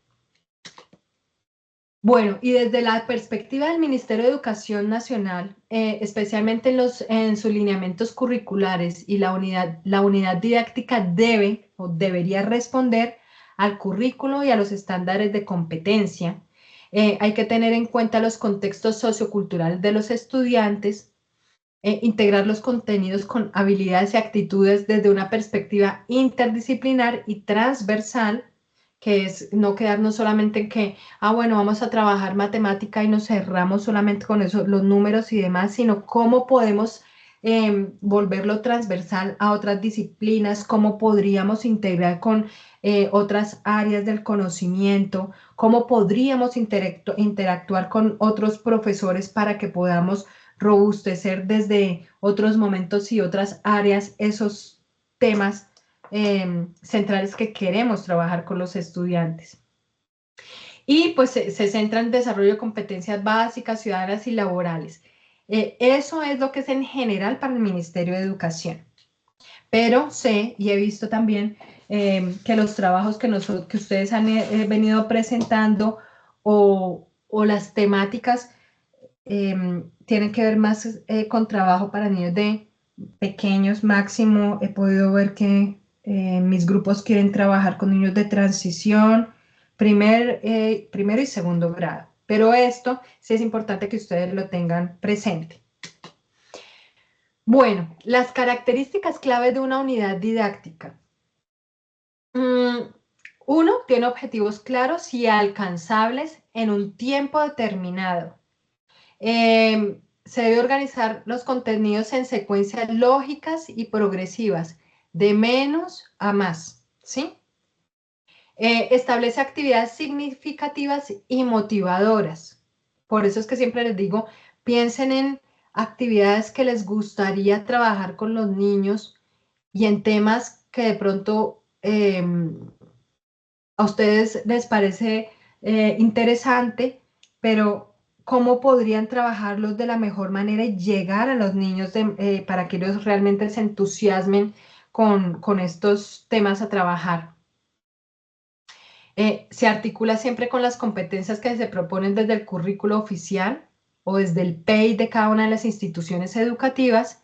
Bueno, y desde la perspectiva del Ministerio de Educación Nacional, especialmente en sus lineamientos curriculares y la unidad didáctica debe o debería responder al currículo y a los estándares de competencia. Hay que tener en cuenta los contextos socioculturales de los estudiantes, integrar los contenidos con habilidades y actitudes desde una perspectiva interdisciplinar y transversal, que es no quedarnos solamente en que, bueno, vamos a trabajar matemática y nos cerramos solamente con eso, los números y demás, sino cómo podemos volverlo transversal a otras disciplinas, cómo podríamos integrar con otras áreas del conocimiento, cómo podríamos interactuar con otros profesores para que podamos robustecer desde otros momentos y otras áreas esos temas centrales que queremos trabajar con los estudiantes. Y pues se centra en desarrollo de competencias básicas, ciudadanas y laborales. Eso es lo que es en general para el Ministerio de Educación. Pero sé y he visto también que los trabajos que ustedes han venido presentando o las temáticas tienen que ver más con trabajo para niños de pequeños. Máximo he podido ver que mis grupos quieren trabajar con niños de transición, primero y segundo grado. Pero esto sí es importante que ustedes lo tengan presente. Bueno, las características clave de una unidad didáctica. Uno, tiene objetivos claros y alcanzables en un tiempo determinado. Se debe organizar los contenidos en secuencias lógicas y progresivas, de menos a más, ¿sí? Establece actividades significativas y motivadoras. Por eso es que siempre les digo, piensen en actividades que les gustaría trabajar con los niños y en temas que de pronto a ustedes les parece interesante, pero cómo podrían trabajarlos de la mejor manera y llegar a los niños para que ellos realmente se entusiasmen con estos temas a trabajar. Se articula siempre con las competencias que se proponen desde el currículo oficial o desde el PEI de cada una de las instituciones educativas,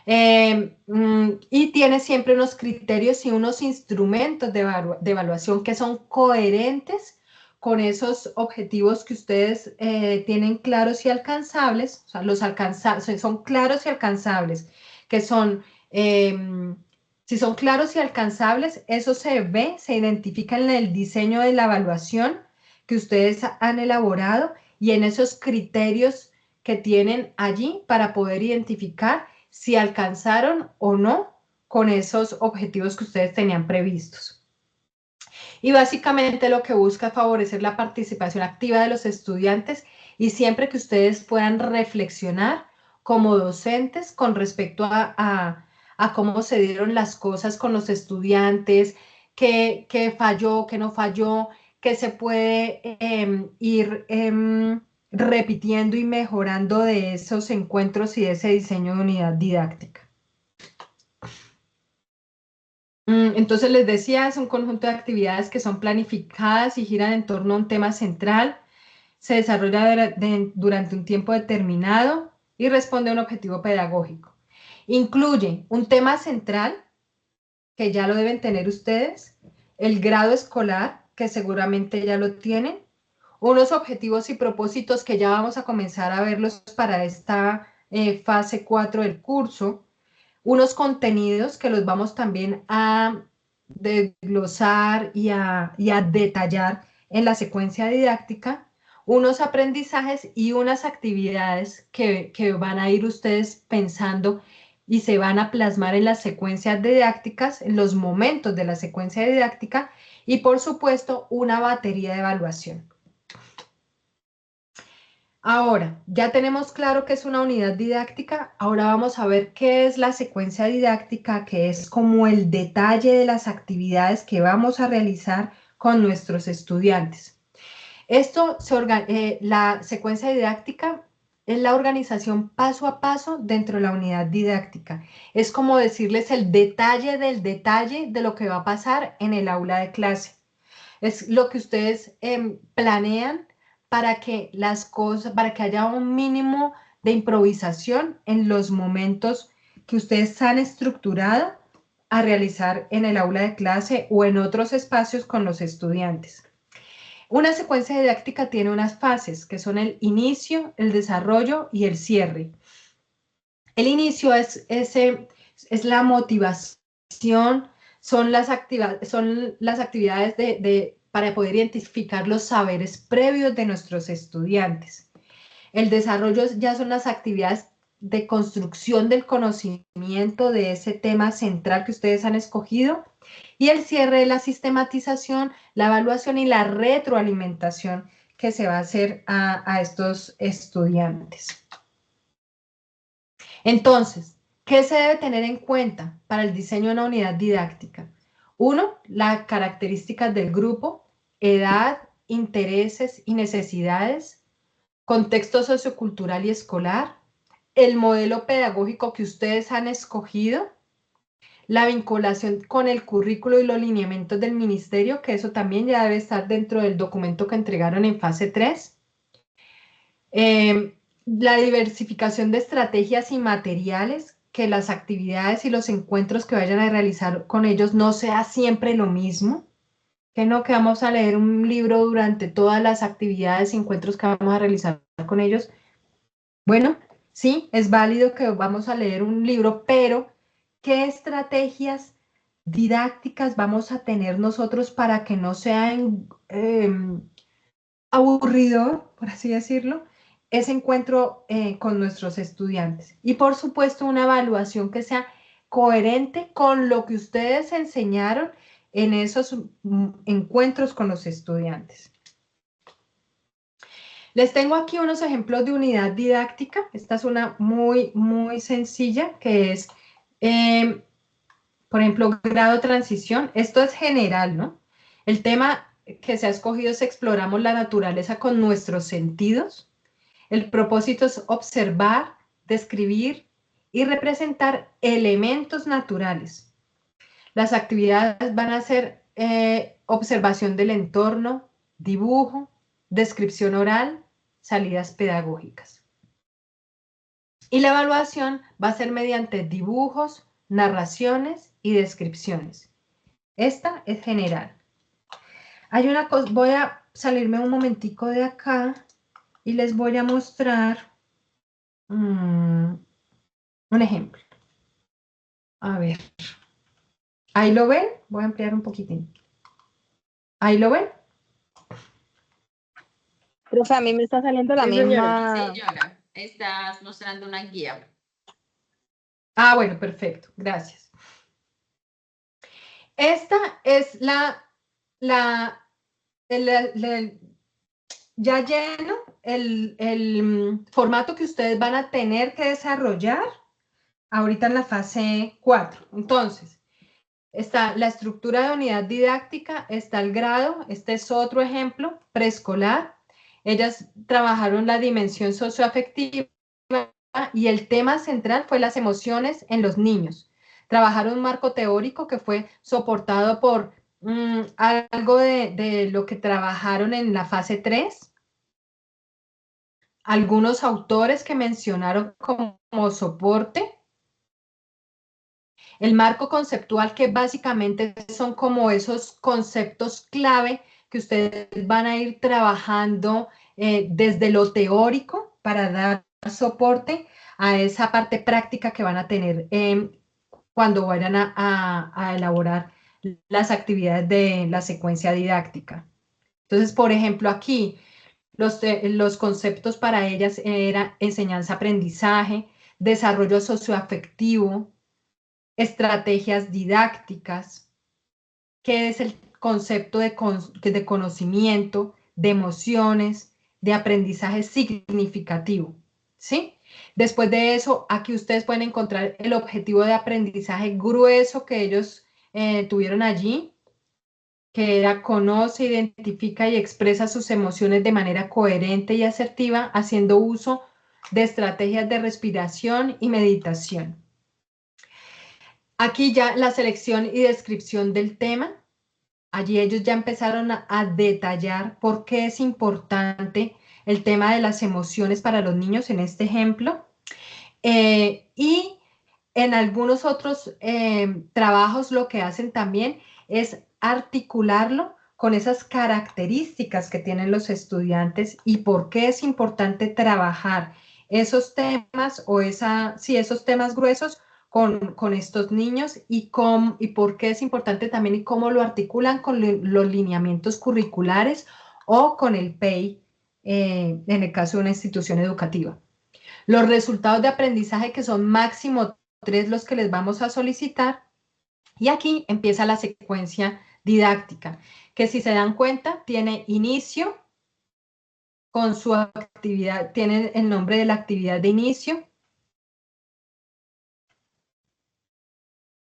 y tiene siempre unos criterios y unos instrumentos de evaluación que son coherentes con esos objetivos que ustedes tienen claros y alcanzables, o sea, son claros y alcanzables, que son, si son claros y alcanzables, eso se ve, se identifica en el diseño de la evaluación que ustedes han elaborado y en esos criterios que tienen allí para poder identificar si alcanzaron o no con esos objetivos que ustedes tenían previstos. Y básicamente lo que busca es favorecer la participación activa de los estudiantes y siempre que ustedes puedan reflexionar como docentes con respecto a cómo se dieron las cosas con los estudiantes, qué falló, qué no falló, qué se puede ir repitiendo y mejorando de esos encuentros y de ese diseño de unidad didáctica. Entonces les decía, es un conjunto de actividades que son planificadas y giran en torno a un tema central, se desarrolla durante un tiempo determinado y responde a un objetivo pedagógico. Incluye un tema central, que ya lo deben tener ustedes, el grado escolar, que seguramente ya lo tienen, unos objetivos y propósitos que ya vamos a comenzar a verlos para esta fase 4 del curso, unos contenidos que los vamos también a desglosar y a detallar en la secuencia didáctica, unos aprendizajes y unas actividades que van a ir ustedes pensando y se van a plasmar en las secuencias didácticas, en los momentos de la secuencia didáctica y por supuesto una batería de evaluación. Ahora, ya tenemos claro qué es una unidad didáctica, ahora vamos a ver qué es la secuencia didáctica, que es como el detalle de las actividades que vamos a realizar con nuestros estudiantes. La secuencia didáctica es la organización paso a paso dentro de la unidad didáctica. Es como decirles el detalle del detalle de lo que va a pasar en el aula de clase. Es lo que ustedes planean para que las cosas, para que haya un mínimo de improvisación en los momentos que ustedes han estructurado a realizar en el aula de clase o en otros espacios con los estudiantes. Una secuencia didáctica tiene unas fases que son el inicio, el desarrollo y el cierre. El inicio es la motivación, son las actividades para poder identificar los saberes previos de nuestros estudiantes. El desarrollo ya son las actividades de construcción del conocimiento de ese tema central que ustedes han escogido. Y el cierre de la sistematización, la evaluación y la retroalimentación que se va a hacer a estos estudiantes. Entonces, ¿qué se debe tener en cuenta para el diseño de una unidad didáctica? Uno, las características del grupo, edad, intereses y necesidades, contexto sociocultural y escolar, el modelo pedagógico que ustedes han escogido, la vinculación con el currículo y los lineamientos del ministerio, que eso también ya debe estar dentro del documento que entregaron en fase 3. La diversificación de estrategias y materiales, que las actividades y los encuentros que vayan a realizar con ellos no sea siempre lo mismo, que no que vamos a leer un libro durante todas las actividades y encuentros que vamos a realizar con ellos. Bueno, sí, es válido que vamos a leer un libro, pero ¿qué estrategias didácticas vamos a tener nosotros para que no sea aburridor, por así decirlo, ese encuentro con nuestros estudiantes? Y por supuesto una evaluación que sea coherente con lo que ustedes enseñaron en esos encuentros con los estudiantes. Les tengo aquí unos ejemplos de unidad didáctica. Esta es una muy sencilla, que es, por ejemplo, grado transición. Esto es general, ¿no? El tema que se ha escogido es exploramos la naturaleza con nuestros sentidos. El propósito es observar, describir y representar elementos naturales. Las actividades van a ser observación del entorno, dibujo, descripción oral, salidas pedagógicas. Y la evaluación va a ser mediante dibujos, narraciones y descripciones. Esta es general. Hay una cosa, voy a salirme un momentico de acá y les voy a mostrar un ejemplo. A ver. ¿Ahí lo ven? Voy a ampliar un poquitín. ¿Ahí lo ven? Profe, a mí me está saliendo la Sí, señora. misma. Señora, estás mostrando una guía. Ah, bueno, perfecto, gracias. Esta es ya lleno el formato que ustedes van a tener que desarrollar ahorita en la fase 4. Entonces, está la estructura de unidad didáctica, está el grado, este es otro ejemplo, preescolar. Ellas trabajaron la dimensión socioafectiva y el tema central fue las emociones en los niños. Trabajaron un marco teórico que fue soportado por algo de lo que trabajaron en la fase 3, algunos autores que mencionaron como soporte, el marco conceptual que básicamente son como esos conceptos clave que ustedes van a ir trabajando desde lo teórico para dar soporte a esa parte práctica que van a tener cuando vayan a elaborar las actividades de la secuencia didáctica. Entonces, por ejemplo, aquí los conceptos para ellas eran enseñanza-aprendizaje, desarrollo socioafectivo, estrategias didácticas, qué es el concepto de conocimiento, de emociones, de aprendizaje significativo, ¿sí? Después de eso, aquí ustedes pueden encontrar el objetivo de aprendizaje grueso que ellos tuvieron allí, que era conoce, identifica y expresa sus emociones de manera coherente y asertiva, haciendo uso de estrategias de respiración y meditación. Aquí ya la selección y descripción del tema. Allí ellos ya empezaron a detallar por qué es importante el tema de las emociones para los niños en este ejemplo. Y en algunos otros trabajos lo que hacen también es articularlo con esas características que tienen los estudiantes y por qué es importante trabajar esos temas o esos temas gruesos con estos niños y por qué es importante también y cómo lo articulan con los lineamientos curriculares o con el PEI en el caso de una institución educativa. Los resultados de aprendizaje que son máximo 3 los que les vamos a solicitar. Y aquí empieza la secuencia didáctica, que si se dan cuenta tiene inicio con su actividad, tiene el nombre de la actividad de inicio.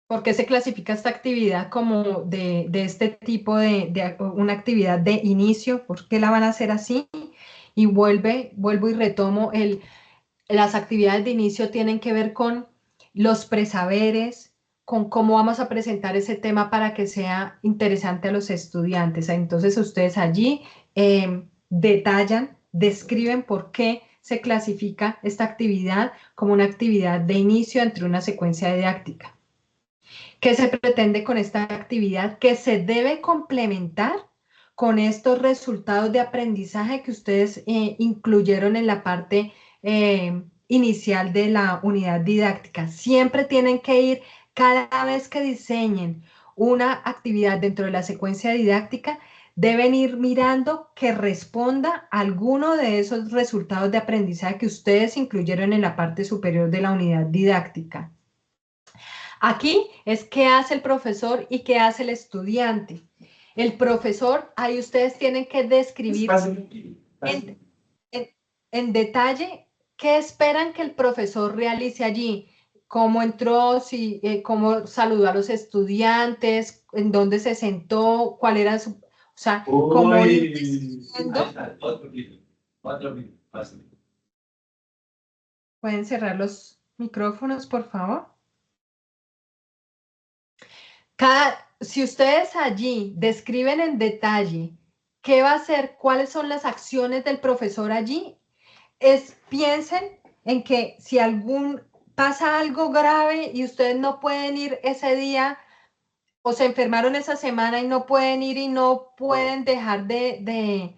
¿Por qué se clasifica esta actividad como de este tipo de una actividad de inicio? ¿Por qué la van a hacer así? Y vuelvo y retomo las actividades de inicio tienen que ver con los presaberes, con cómo vamos a presentar ese tema para que sea interesante a los estudiantes. Entonces ustedes allí detallan, describen por qué se clasifica esta actividad como una actividad de inicio entre una secuencia didáctica. ¿Qué se pretende con esta actividad? Que se debe complementar con estos resultados de aprendizaje que ustedes incluyeron en la parte inicial de la unidad didáctica. Siempre tienen que ir, cada vez que diseñen una actividad dentro de la secuencia didáctica, deben ir mirando que responda a alguno de esos resultados de aprendizaje que ustedes incluyeron en la parte superior de la unidad didáctica. Aquí es qué hace el profesor y qué hace el estudiante. El profesor, ahí ustedes tienen que describir en detalle qué esperan que el profesor realice allí, cómo entró, cómo saludó a los estudiantes, en dónde se sentó, cuál era su, o sea, cómo ir diciendo. ¿Pueden cerrar los micrófonos, por favor? Si ustedes allí describen en detalle qué va a hacer, cuáles son las acciones del profesor allí, piensen en que si pasa algo grave y ustedes no pueden ir ese día o se enfermaron esa semana y no pueden ir y no pueden dejar de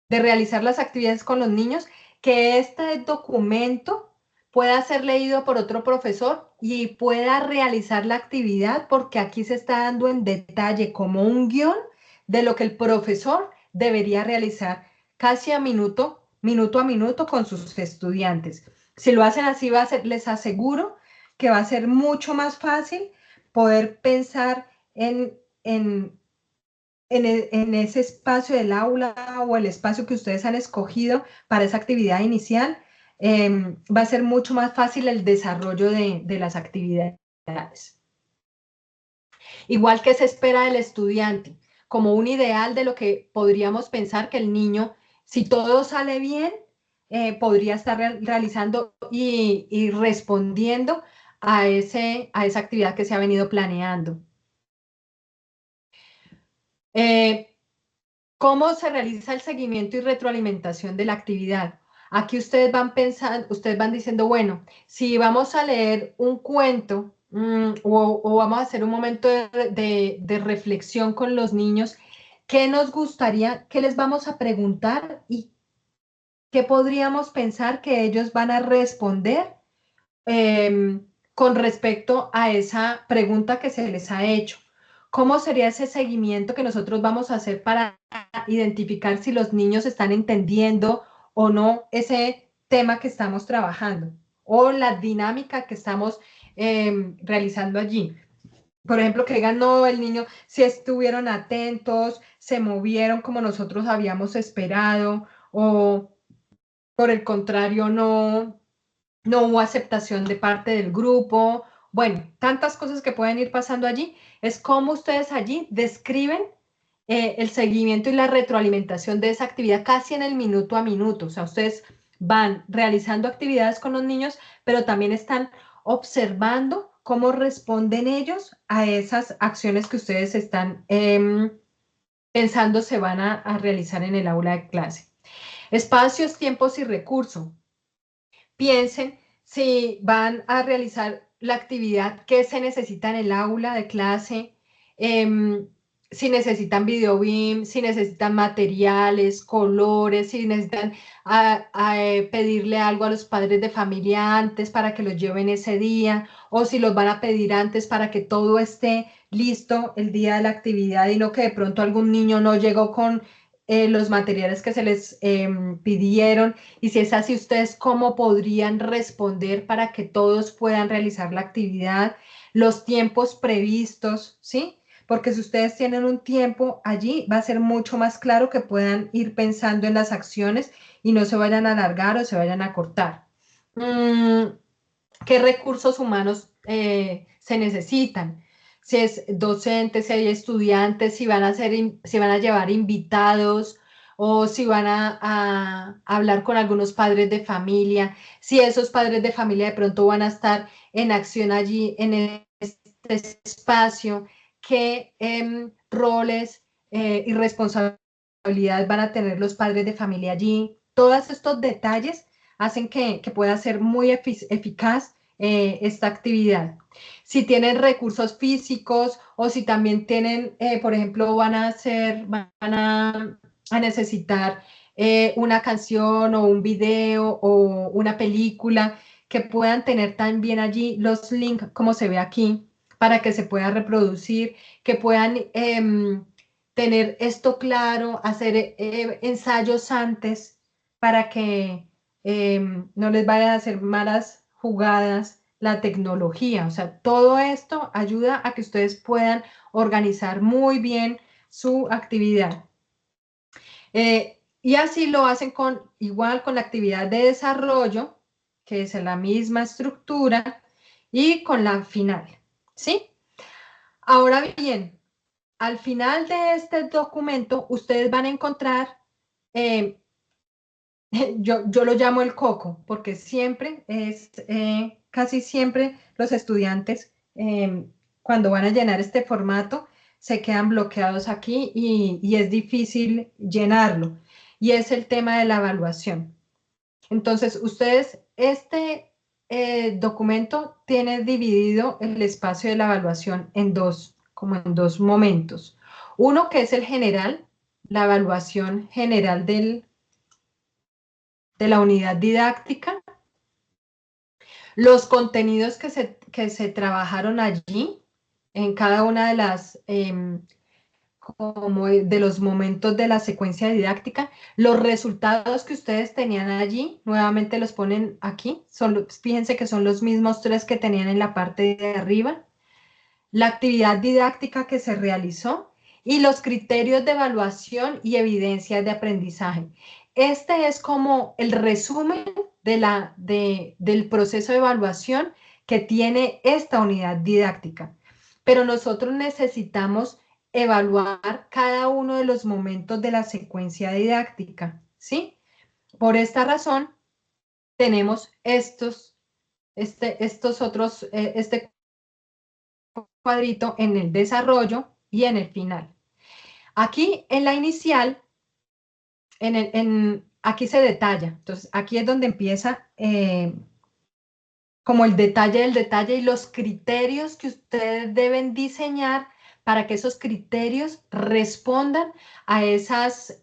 realizar las actividades con los niños, que este documento pueda ser leído por otro profesor y pueda realizar la actividad, porque aquí se está dando en detalle como un guión de lo que el profesor debería realizar casi a minuto a minuto con sus estudiantes. Si lo hacen así, les aseguro que va a ser mucho más fácil poder pensar en ese espacio del aula o el espacio que ustedes han escogido para esa actividad inicial. Va a ser mucho más fácil el desarrollo de las actividades. Igual que se espera del estudiante, como un ideal de lo que podríamos pensar que el niño, si todo sale bien, podría estar realizando y respondiendo a esa actividad que se ha venido planeando. ¿Cómo se realiza el seguimiento y retroalimentación de la actividad? Aquí ustedes van pensando, ustedes van diciendo, bueno, si vamos a leer un cuento o vamos a hacer un momento de reflexión con los niños, ¿qué nos gustaría, qué les vamos a preguntar y qué podríamos pensar que ellos van a responder con respecto a esa pregunta que se les ha hecho? ¿Cómo sería ese seguimiento que nosotros vamos a hacer para identificar si los niños están entendiendo o no ese tema que estamos trabajando o la dinámica que estamos realizando allí? Por ejemplo, que digan, no, el niño, si estuvieron atentos, se movieron como nosotros habíamos esperado, o por el contrario, no hubo aceptación de parte del grupo. Bueno, tantas cosas que pueden ir pasando allí. Es como ustedes allí describen el seguimiento y la retroalimentación de esa actividad casi en el minuto a minuto. O sea, ustedes van realizando actividades con los niños, pero también están observando cómo responden ellos a esas acciones que ustedes están pensando se van a realizar en el aula de clase. Espacios, tiempos y recursos. Piensen si van a realizar la actividad que se necesita en el aula de clase, si necesitan video BIM, si necesitan materiales, colores, si necesitan pedirle algo a los padres de familia antes para que los lleven ese día, o si los van a pedir antes para que todo esté listo el día de la actividad y no que de pronto algún niño no llegó con los materiales que se les pidieron. Y si es así, ustedes cómo podrían responder para que todos puedan realizar la actividad, los tiempos previstos, ¿sí? Porque si ustedes tienen un tiempo allí, va a ser mucho más claro que puedan ir pensando en las acciones y no se vayan a alargar o se vayan a cortar. ¿Qué recursos humanos se necesitan? Si es docente, si hay estudiantes, si van a llevar invitados o si van a hablar con algunos padres de familia, si esos padres de familia de pronto van a estar en acción allí en este espacio, qué roles y responsabilidades van a tener los padres de familia allí. Todos estos detalles hacen que pueda ser muy eficaz esta actividad. Si tienen recursos físicos o si también tienen, por ejemplo, van a necesitar una canción o un video o una película, que puedan tener también allí los links, como se ve aquí, para que se pueda reproducir, que puedan tener esto claro, hacer ensayos antes para que no les vaya a hacer malas jugadas la tecnología. O sea, todo esto ayuda a que ustedes puedan organizar muy bien su actividad. Y así lo hacen igual con la actividad de desarrollo, que es la misma estructura, y con la final, ¿sí? Ahora bien, al final de este documento, ustedes van a encontrar yo lo llamo el coco, porque siempre casi siempre los estudiantes, cuando van a llenar este formato, se quedan bloqueados aquí y es difícil llenarlo. Y es el tema de la evaluación. Entonces, ustedes, este documento tiene dividido el espacio de la evaluación como en dos momentos. Uno que es el general, la evaluación general de la unidad didáctica, los contenidos que se trabajaron allí en cada una de las como de los momentos de la secuencia didáctica. Los resultados que ustedes tenían allí, nuevamente los ponen aquí. Fíjense que son los mismos 3 que tenían en la parte de arriba. La actividad didáctica que se realizó y los criterios de evaluación y evidencias de aprendizaje. Este es como el resumen del proceso de evaluación que tiene esta unidad didáctica. Pero nosotros necesitamos evaluar cada uno de los momentos de la secuencia didáctica, ¿sí? Por esta razón, tenemos este cuadrito en el desarrollo y en el final. Aquí en la inicial, aquí se detalla. Entonces, aquí es donde empieza como el detalle del detalle y los criterios que ustedes deben diseñar para que esos criterios respondan a esos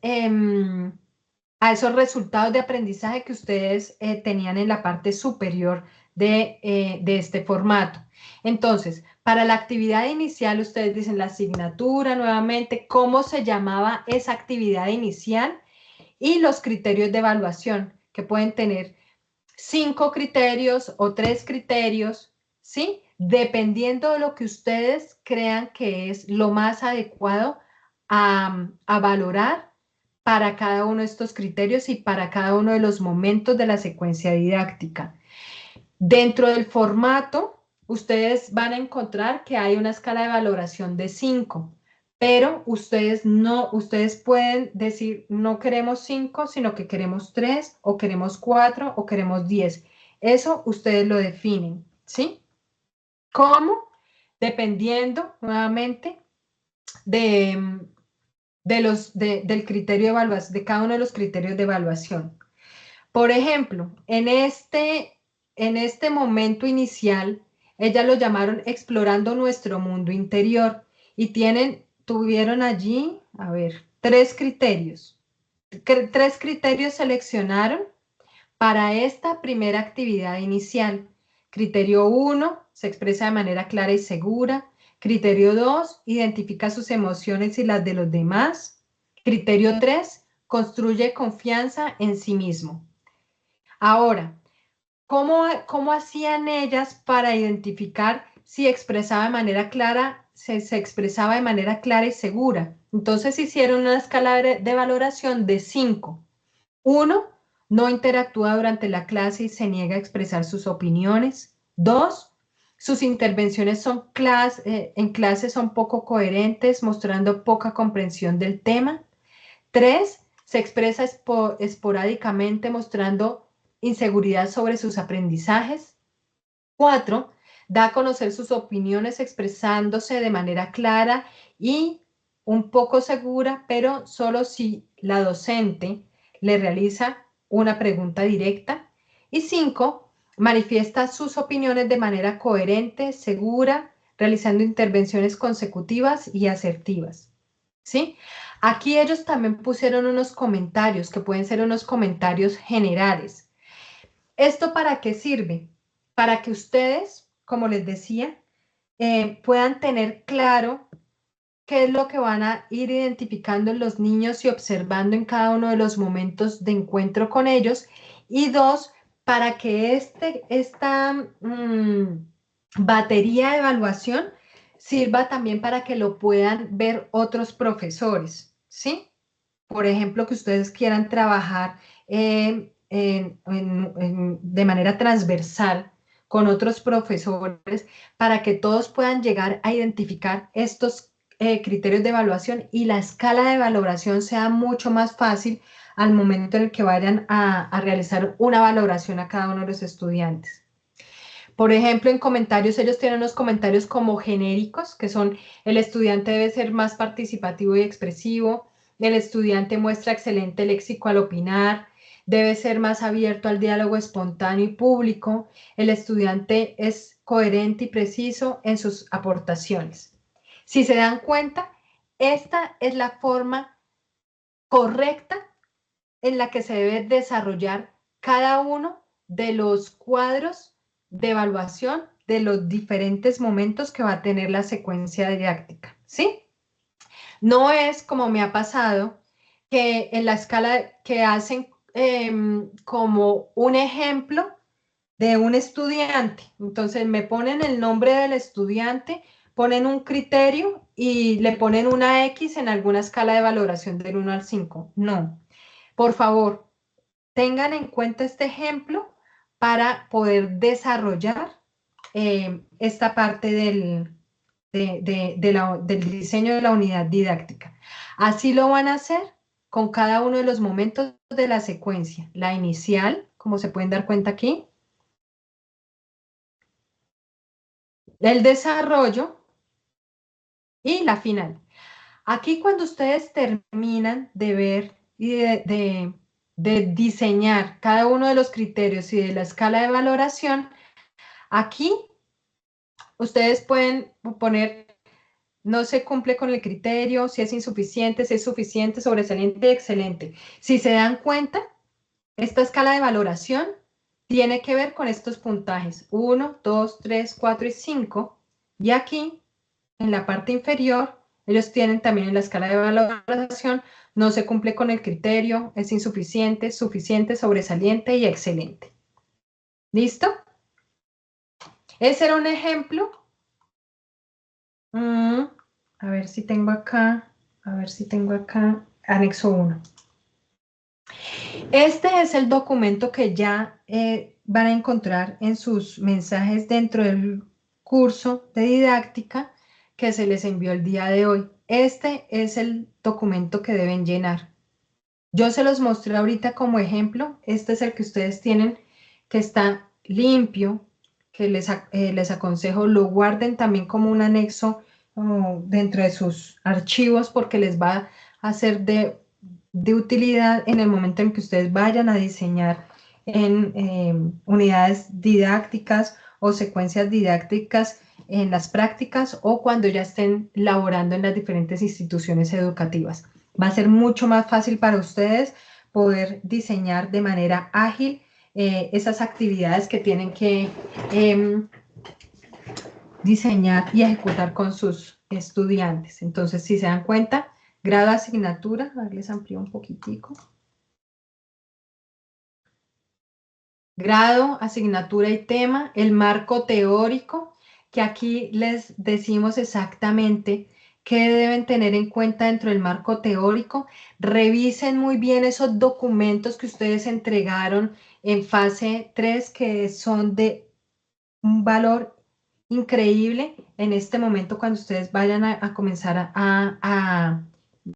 resultados de aprendizaje que ustedes tenían en la parte superior de este formato. Entonces, para la actividad inicial, ustedes dicen la asignatura nuevamente, cómo se llamaba esa actividad inicial y los criterios de evaluación, que pueden tener 5 criterios o 3 criterios, ¿sí? Dependiendo de lo que ustedes crean que es lo más adecuado a valorar para cada uno de estos criterios y para cada uno de los momentos de la secuencia didáctica. Dentro del formato, ustedes van a encontrar que hay una escala de valoración de 5, pero ustedes pueden decir, no queremos 5, sino que queremos 3, o queremos 4, o queremos 10. Eso ustedes lo definen, ¿sí? ¿Cómo? Dependiendo, nuevamente, del criterio de evaluación, de cada uno de los criterios de evaluación. Por ejemplo, en este momento inicial, ellas lo llamaron explorando nuestro mundo interior y tuvieron allí, a ver, 3 criterios. 3 criterios seleccionaron para esta primera actividad inicial. Criterio 1, se expresa de manera clara y segura. Criterio 2, identifica sus emociones y las de los demás. Criterio 3, construye confianza en sí mismo. Ahora, ¿cómo hacían ellas para identificar si expresaba de manera clara, se expresaba de manera clara y segura? Entonces hicieron una escala de valoración de 5. 1, no interactúa durante la clase y se niega a expresar sus opiniones. 2, sus intervenciones en clase son poco coherentes, mostrando poca comprensión del tema. 3, se expresa esporádicamente, mostrando inseguridad sobre sus aprendizajes. 4, da a conocer sus opiniones expresándose de manera clara y un poco segura, pero solo si la docente le realiza una pregunta directa. Y 5, manifiesta sus opiniones de manera coherente, segura, realizando intervenciones consecutivas y asertivas. ¿Sí? Aquí ellos también pusieron unos comentarios que pueden ser unos comentarios generales. ¿Esto para qué sirve? Para que ustedes, como les decía, puedan tener claro qué es lo que van a ir identificando en los niños y observando en cada uno de los momentos de encuentro con ellos. Y 2, para que esta batería de evaluación sirva también para que lo puedan ver otros profesores, ¿sí? Por ejemplo, que ustedes quieran trabajar de manera transversal con otros profesores para que todos puedan llegar a identificar estos criterios de evaluación y la escala de valoración sea mucho más fácil al momento en el que vayan a realizar una valoración a cada uno de los estudiantes. Por ejemplo, en comentarios, ellos tienen unos comentarios como genéricos, que son: el estudiante debe ser más participativo y expresivo, el estudiante muestra excelente léxico al opinar, debe ser más abierto al diálogo espontáneo y público, el estudiante es coherente y preciso en sus aportaciones. Si se dan cuenta, esta es la forma correcta en la que se debe desarrollar cada uno de los cuadros de evaluación de los diferentes momentos que va a tener la secuencia didáctica, ¿sí? No es como me ha pasado que en la escala que hacen como un ejemplo de un estudiante. Entonces me ponen el nombre del estudiante, ponen un criterio y le ponen una X en alguna escala de valoración del 1 al 5. No. Por favor, tengan en cuenta este ejemplo para poder desarrollar esta parte del diseño de la unidad didáctica. Así lo van a hacer con cada uno de los momentos de la secuencia. La inicial, como se pueden dar cuenta aquí, el desarrollo y la final. Aquí cuando ustedes terminan de ver y de diseñar cada uno de los criterios y de la escala de valoración, aquí ustedes pueden poner no se cumple con el criterio, si es insuficiente, si es suficiente, sobresaliente, excelente. Si se dan cuenta, esta escala de valoración tiene que ver con estos puntajes, 1, 2, 3, 4 y 5. Y aquí, en la parte inferior, ellos tienen también en la escala de valoración, no se cumple con el criterio, es insuficiente, suficiente, sobresaliente y excelente. ¿Listo? Ese era un ejemplo. A ver si tengo acá, anexo 1. Este es el documento que ya van a encontrar en sus mensajes dentro del curso de didáctica que se les envió el día de hoy. Este es el documento que deben llenar. Yo se los mostré ahorita como ejemplo. Este es el que ustedes tienen que está limpio, que les aconsejo lo guarden también como un anexo dentro de sus archivos porque les va a ser de utilidad en el momento en que ustedes vayan a diseñar en unidades didácticas o secuencias didácticas en las prácticas o cuando ya estén laborando en las diferentes instituciones educativas. Va a ser mucho más fácil para ustedes poder diseñar de manera ágil esas actividades que tienen que diseñar y ejecutar con sus estudiantes. Entonces, si se dan cuenta, grado de asignatura, a ver, les amplío un poquitico. Grado, asignatura y tema, el marco teórico, que aquí les decimos exactamente qué deben tener en cuenta dentro del marco teórico. Revisen muy bien esos documentos que ustedes entregaron en fase 3, que son de un valor increíble en este momento cuando ustedes vayan a comenzar a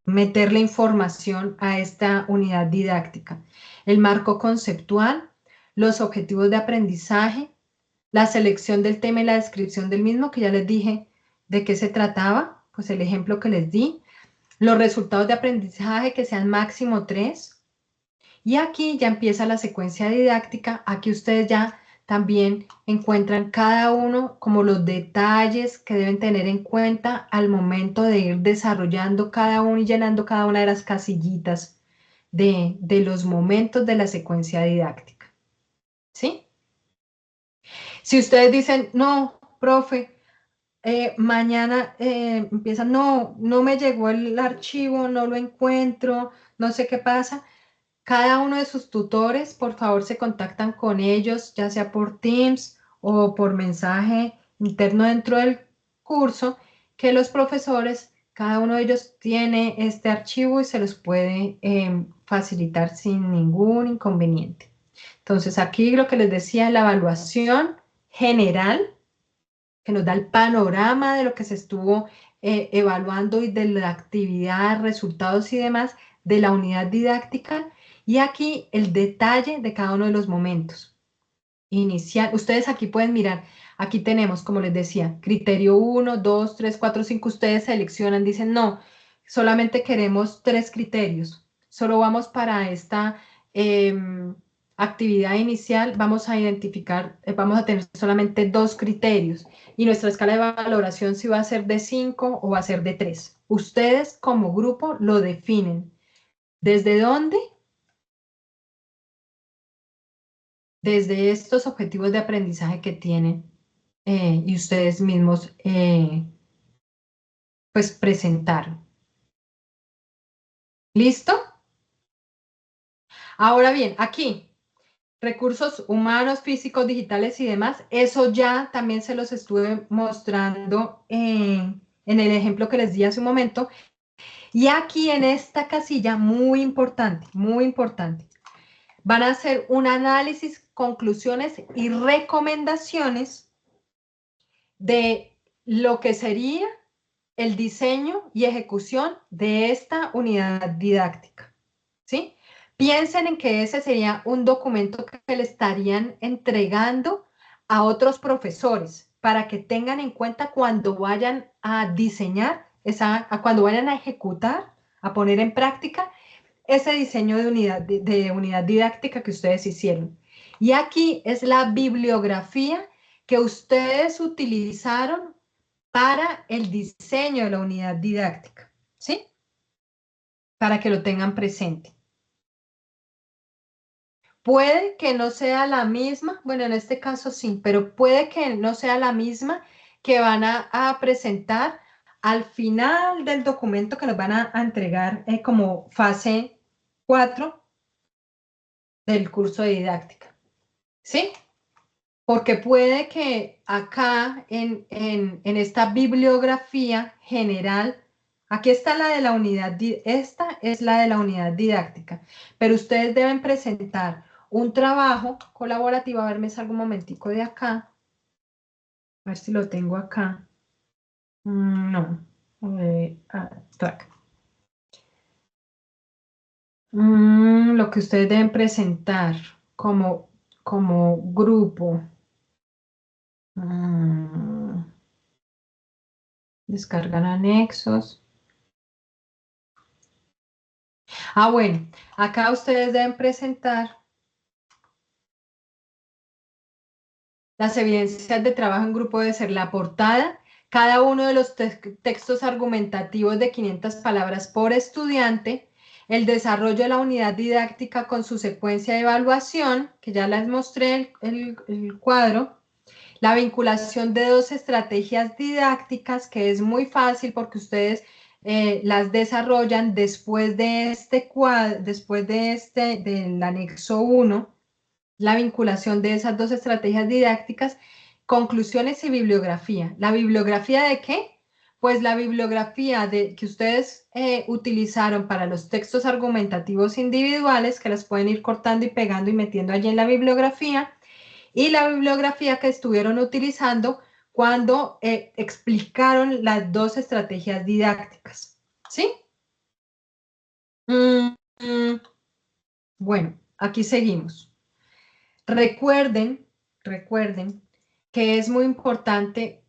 meterle información a esta unidad didáctica. El marco conceptual, los objetivos de aprendizaje, la selección del tema y la descripción del mismo, que ya les dije de qué se trataba, pues el ejemplo que les di, los resultados de aprendizaje que sean máximo 3, y aquí ya empieza la secuencia didáctica. Aquí ustedes ya también encuentran cada uno como los detalles que deben tener en cuenta al momento de ir desarrollando cada uno y llenando cada una de las casillitas de los momentos de la secuencia didáctica. ¿Sí? Si ustedes dicen, no, profe, mañana empiezan, no me llegó el archivo, no lo encuentro, no sé qué pasa. Cada uno de sus tutores, por favor, se contactan con ellos, ya sea por Teams o por mensaje interno dentro del curso, que los profesores, cada uno de ellos tiene este archivo y se los puede facilitar sin ningún inconveniente. Entonces, aquí lo que les decía, la evaluación general, que nos da el panorama de lo que se estuvo evaluando y de la actividad, resultados y demás de la unidad didáctica. Y aquí el detalle de cada uno de los momentos. Inicial, ustedes aquí pueden mirar, aquí tenemos, como les decía, criterio 1, 2, 3, 4, 5, ustedes seleccionan, dicen, no, solamente queremos 3 criterios, solo vamos para esta actividad inicial, vamos a identificar, vamos a tener solamente 2 criterios y nuestra escala de valoración si va a ser de 5 o va a ser de 3. Ustedes como grupo lo definen. ¿Desde dónde? Desde estos objetivos de aprendizaje que tienen y ustedes mismos pues presentaron. ¿Listo? Ahora bien, aquí, recursos humanos, físicos, digitales y demás, eso ya también se los estuve mostrando en el ejemplo que les di hace un momento. Y aquí en esta casilla, muy importante, van a hacer un análisis, conclusiones y recomendaciones de lo que sería el diseño y ejecución de esta unidad didáctica, ¿sí? Piensen en que ese sería un documento que le estarían entregando a otros profesores para que tengan en cuenta cuando vayan a diseñar, cuando vayan a ejecutar, a poner en práctica ese diseño de unidad didáctica que ustedes hicieron. Y aquí es la bibliografía que ustedes utilizaron para el diseño de la unidad didáctica, ¿sí? Para que lo tengan presente. Puede que no sea la misma, bueno, en este caso sí, pero puede que no sea la misma que van a presentar al final del documento que nos van a entregar como fase 4 del curso de didáctica, ¿sí? Porque puede que acá en esta bibliografía general, aquí está la de la unidad, esta es la de la unidad didáctica, pero ustedes deben presentar un trabajo colaborativo. A ver, me salgo un momentico de acá, a ver si lo tengo acá. No, track. Lo que ustedes deben presentar como grupo. Descargar anexos. Bueno, acá ustedes deben presentar las evidencias de trabajo en grupo. Debe ser la portada, cada uno de los textos argumentativos de 500 palabras por estudiante, el desarrollo de la unidad didáctica con su secuencia de evaluación, que ya les mostré el cuadro, la vinculación de 2 estrategias didácticas, que es muy fácil porque ustedes las desarrollan después de este cuadro, del anexo 1, la vinculación de esas 2 estrategias didácticas, conclusiones y bibliografía. ¿La bibliografía de qué? Pues la bibliografía que ustedes utilizaron para los textos argumentativos individuales, que las pueden ir cortando y pegando y metiendo allí en la bibliografía, y la bibliografía que estuvieron utilizando cuando explicaron las 2 estrategias didácticas, ¿sí? Bueno, aquí seguimos. Recuerden que es muy importante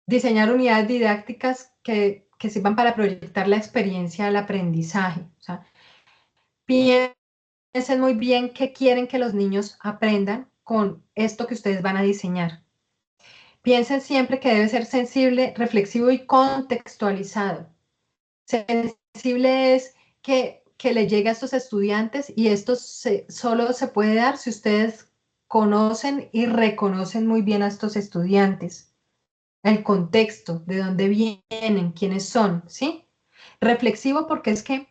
diseñar unidades didácticas que sirvan para proyectar la experiencia del aprendizaje. O sea, piensen muy bien qué quieren que los niños aprendan con esto que ustedes van a diseñar. Piensen siempre que debe ser sensible, reflexivo y contextualizado. Sensible es que le llegue a estos estudiantes, y esto solo se puede dar si ustedes conocen y reconocen muy bien a estos estudiantes, el contexto, de dónde vienen, quiénes son, ¿sí? Reflexivo porque es que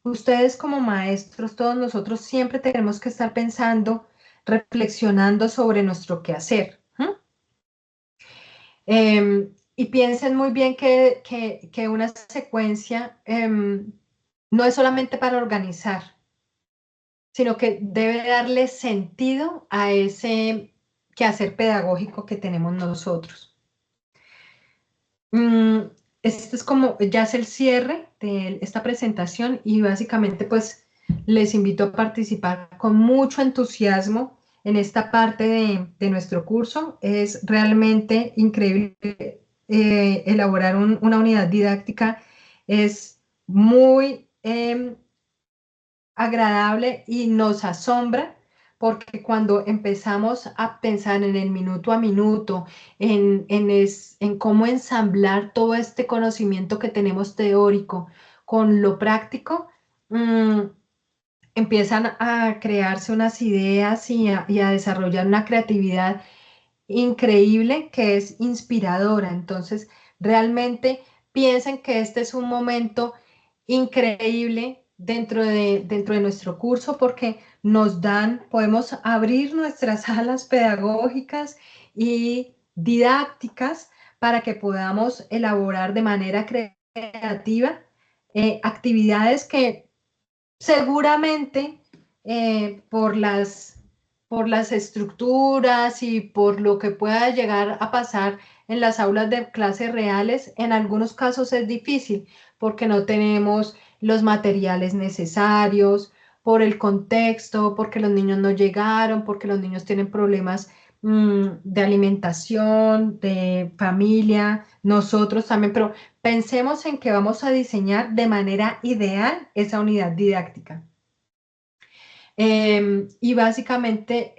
ustedes como maestros, todos nosotros siempre tenemos que estar pensando, reflexionando sobre nuestro quehacer. Y piensen muy bien que una secuencia no es solamente para organizar, sino que debe darle sentido a ese quehacer pedagógico que tenemos nosotros. Este es como, ya es el cierre de esta presentación, y básicamente pues les invito a participar con mucho entusiasmo en esta parte de nuestro curso. Es realmente increíble elaborar una unidad didáctica, es muy agradable y nos asombra, porque cuando empezamos a pensar en el minuto a minuto, en cómo ensamblar todo este conocimiento que tenemos teórico con lo práctico, empiezan a crearse unas ideas y a desarrollar una creatividad increíble que es inspiradora. Entonces, realmente piensen que este es un momento increíble dentro de nuestro curso porque podemos abrir nuestras alas pedagógicas y didácticas para que podamos elaborar de manera creativa actividades que seguramente por las estructuras y por lo que pueda llegar a pasar en las aulas de clases reales, en algunos casos es difícil porque no tenemos los materiales necesarios, por el contexto, porque los niños no llegaron, porque los niños tienen problemas de alimentación, de familia, nosotros también, pero pensemos en que vamos a diseñar de manera ideal esa unidad didáctica. Y básicamente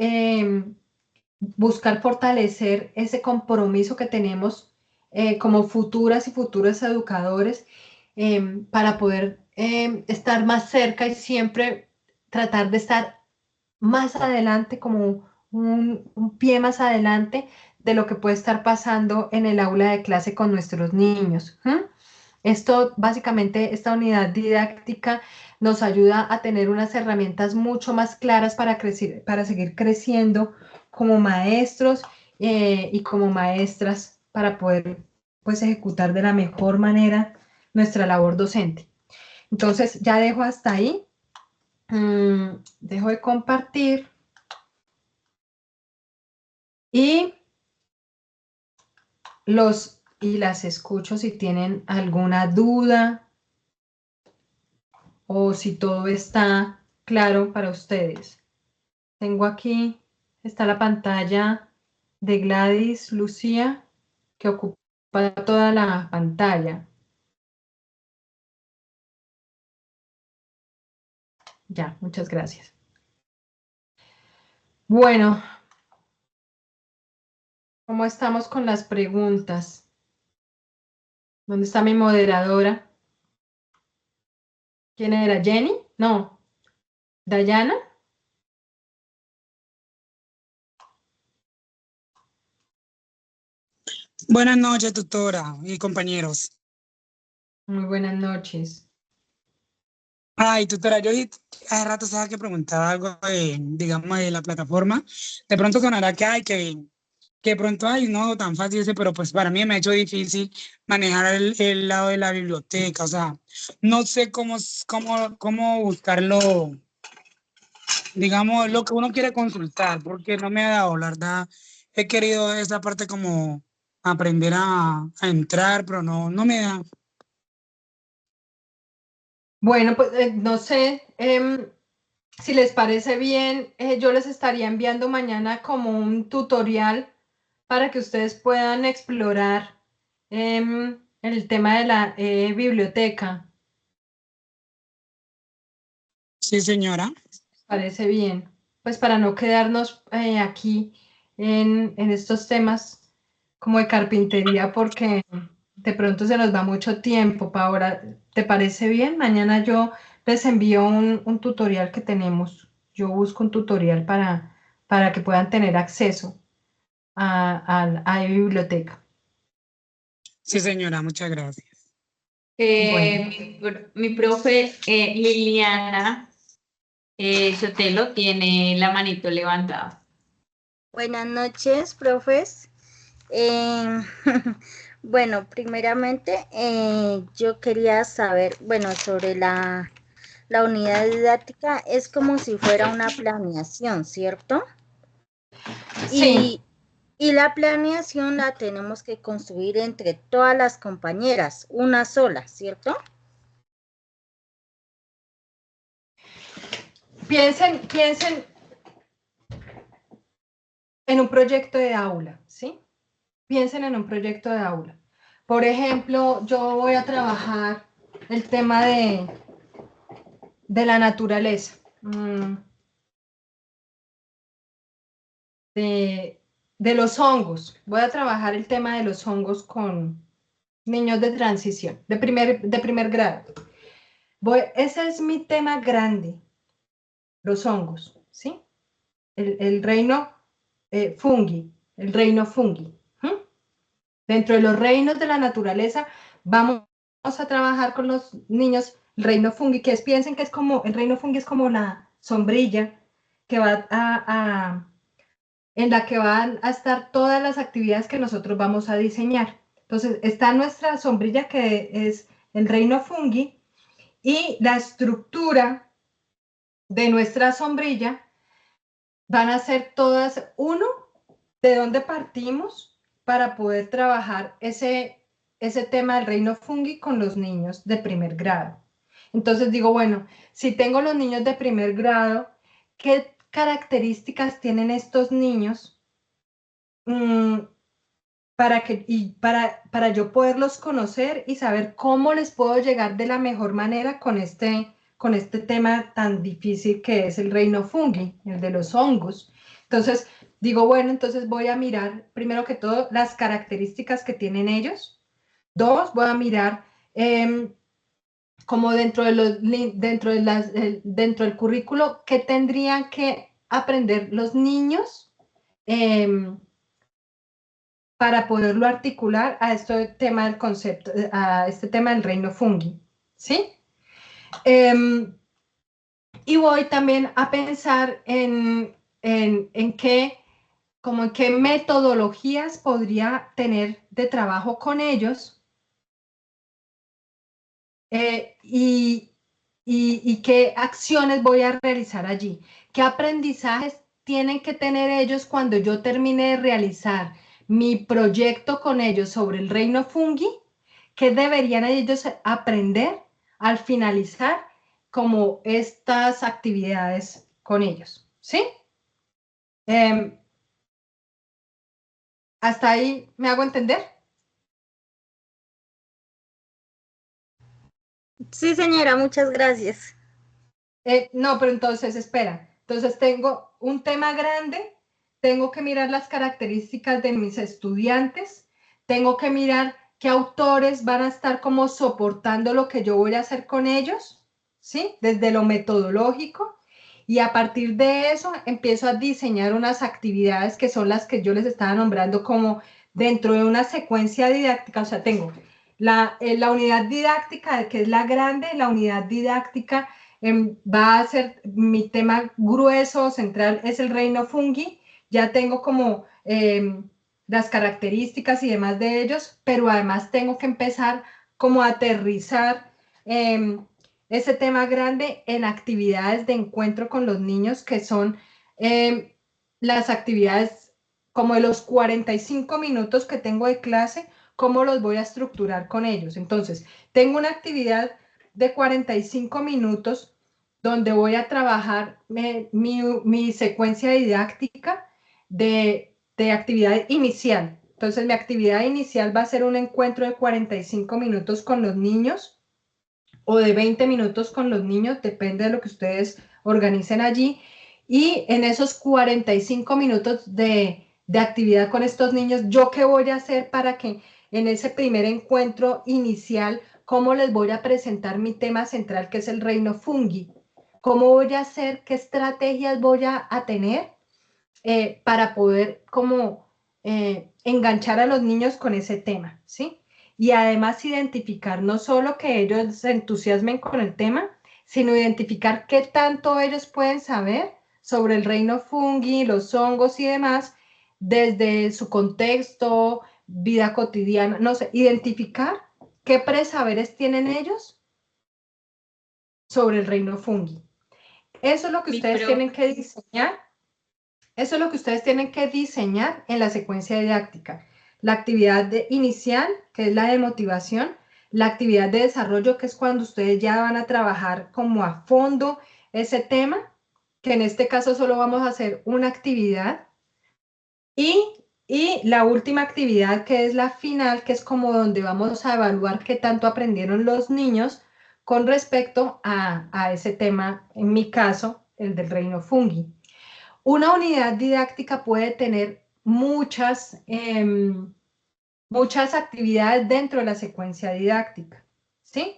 buscar fortalecer ese compromiso que tenemos como futuras y futuros educadores para poder estar más cerca y siempre tratar de estar más adelante, como un pie más adelante de lo que puede estar pasando en el aula de clase con nuestros niños. Esto, básicamente, esta unidad didáctica nos ayuda a tener unas herramientas mucho más claras para crecer, para seguir creciendo como maestros y como maestras para poder pues ejecutar de la mejor manera nuestra labor docente. Entonces, ya dejo hasta ahí. Dejo de compartir y las escucho si tienen alguna duda o si todo está claro para ustedes. Tengo aquí, está la pantalla de Gladys Lucía, que ocupa toda la pantalla. Ya, muchas gracias. Bueno, ¿cómo estamos con las preguntas? ¿Dónde está mi moderadora? ¿Quién era? ¿Jenny? No. ¿Dayana? Buenas noches, tutora y compañeros. Muy buenas noches. Ay, tutora, yo hace rato sabía que preguntaba algo de, digamos, de la plataforma. De pronto sonará que hay, que de pronto hay, no tan fácil ese, pero pues para mí me ha hecho difícil manejar el lado de la biblioteca. O sea, no sé cómo buscarlo, digamos, lo que uno quiere consultar, porque no me ha dado, la verdad. He querido esa parte como aprender a entrar, pero no me da. Bueno, pues no sé si les parece bien, yo les estaría enviando mañana como un tutorial para que ustedes puedan explorar el tema de la biblioteca. Sí, señora. Parece bien. Pues para no quedarnos aquí en estos temas como de carpintería, porque de pronto se nos va mucho tiempo. Paola, ¿te parece bien? Mañana yo les envío un tutorial que tenemos. Yo busco un tutorial para que puedan tener acceso a la biblioteca. Sí, señora, muchas gracias. Bueno. Mi profe Liliana Sotelo tiene la manito levantada. Buenas noches, profes. Bueno, primeramente yo quería saber, bueno, sobre la unidad didáctica, es como si fuera una planeación, ¿cierto? Sí. Y la planeación la tenemos que construir entre todas las compañeras, una sola, ¿cierto? Piensen en un proyecto de aula, ¿sí? Piensen en un proyecto de aula. Por ejemplo, yo voy a trabajar el tema de la naturaleza, de los hongos. Voy a trabajar el tema de los hongos con niños de transición, de primer grado. Ese es mi tema grande, los hongos, ¿sí? El reino fungi, el reino fungi. Dentro de los reinos de la naturaleza, vamos a trabajar con los niños el reino fungi, que piensen que es como, el reino fungi es como la sombrilla que va en la que van a estar todas las actividades que nosotros vamos a diseñar. Entonces, está nuestra sombrilla que es el reino fungi y la estructura de nuestra sombrilla van a ser todas, uno, de dónde partimos para poder trabajar ese tema del reino fungi con los niños de primer grado. Entonces digo, bueno, si tengo los niños de primer grado, ¿qué características tienen estos niños para yo poderlos conocer y saber cómo les puedo llegar de la mejor manera con este tema tan difícil que es el reino fungi, el de los hongos? Entonces, digo, bueno, entonces voy a mirar, primero que todo, las características que tienen ellos. Dos, voy a mirar como dentro del currículo, qué tendrían que aprender los niños para poderlo articular a este tema del concepto, a este tema del reino fungi, ¿sí? Y voy también a pensar en qué metodologías podría tener de trabajo con ellos y qué acciones voy a realizar allí. ¿Qué aprendizajes tienen que tener ellos cuando yo termine de realizar mi proyecto con ellos sobre el reino fungi? ¿Qué deberían ellos aprender al finalizar como estas actividades con ellos? ¿Sí? ¿Hasta ahí me hago entender? Sí, señora, muchas gracias. No, pero entonces, espera. Entonces tengo un tema grande, tengo que mirar las características de mis estudiantes, tengo que mirar qué autores van a estar como soportando lo que yo voy a hacer con ellos, ¿sí? Desde lo metodológico. Y a partir de eso empiezo a diseñar unas actividades que son las que yo les estaba nombrando como dentro de una secuencia didáctica. O sea, tengo la unidad didáctica, que es la grande, la unidad didáctica va a ser mi tema grueso, central, es el reino fungi. Ya tengo como las características y demás de ellos, pero además tengo que empezar como a aterrizar ese tema grande en actividades de encuentro con los niños, que son las actividades como de los 45 minutos que tengo de clase, cómo los voy a estructurar con ellos. Entonces, tengo una actividad de 45 minutos donde voy a trabajar mi secuencia didáctica de actividad inicial. Entonces, mi actividad inicial va a ser un encuentro de 45 minutos con los niños o de 20 minutos con los niños, depende de lo que ustedes organicen allí. Y en esos 45 minutos de actividad con estos niños, ¿yo qué voy a hacer para que en ese primer encuentro inicial, cómo les voy a presentar mi tema central, que es el reino fungi? ¿Cómo voy a hacer? ¿Qué estrategias voy a tener para poder como enganchar a los niños con ese tema? ¿Sí? Y además identificar no solo que ellos se entusiasmen con el tema, sino identificar qué tanto ellos pueden saber sobre el reino fungi, los hongos y demás, desde su contexto, vida cotidiana, no sé, identificar qué presaberes tienen ellos sobre el reino fungi. Eso es lo que ustedes tienen que diseñar. Eso es lo que ustedes tienen que diseñar en la secuencia didáctica. La actividad inicial, que es la de motivación, la actividad de desarrollo, que es cuando ustedes ya van a trabajar como a fondo ese tema, que en este caso solo vamos a hacer una actividad, y la última actividad, que es la final, que es como donde vamos a evaluar qué tanto aprendieron los niños con respecto a ese tema, en mi caso, el del reino fungi. Una unidad didáctica puede tener muchas actividades dentro de la secuencia didáctica, ¿sí?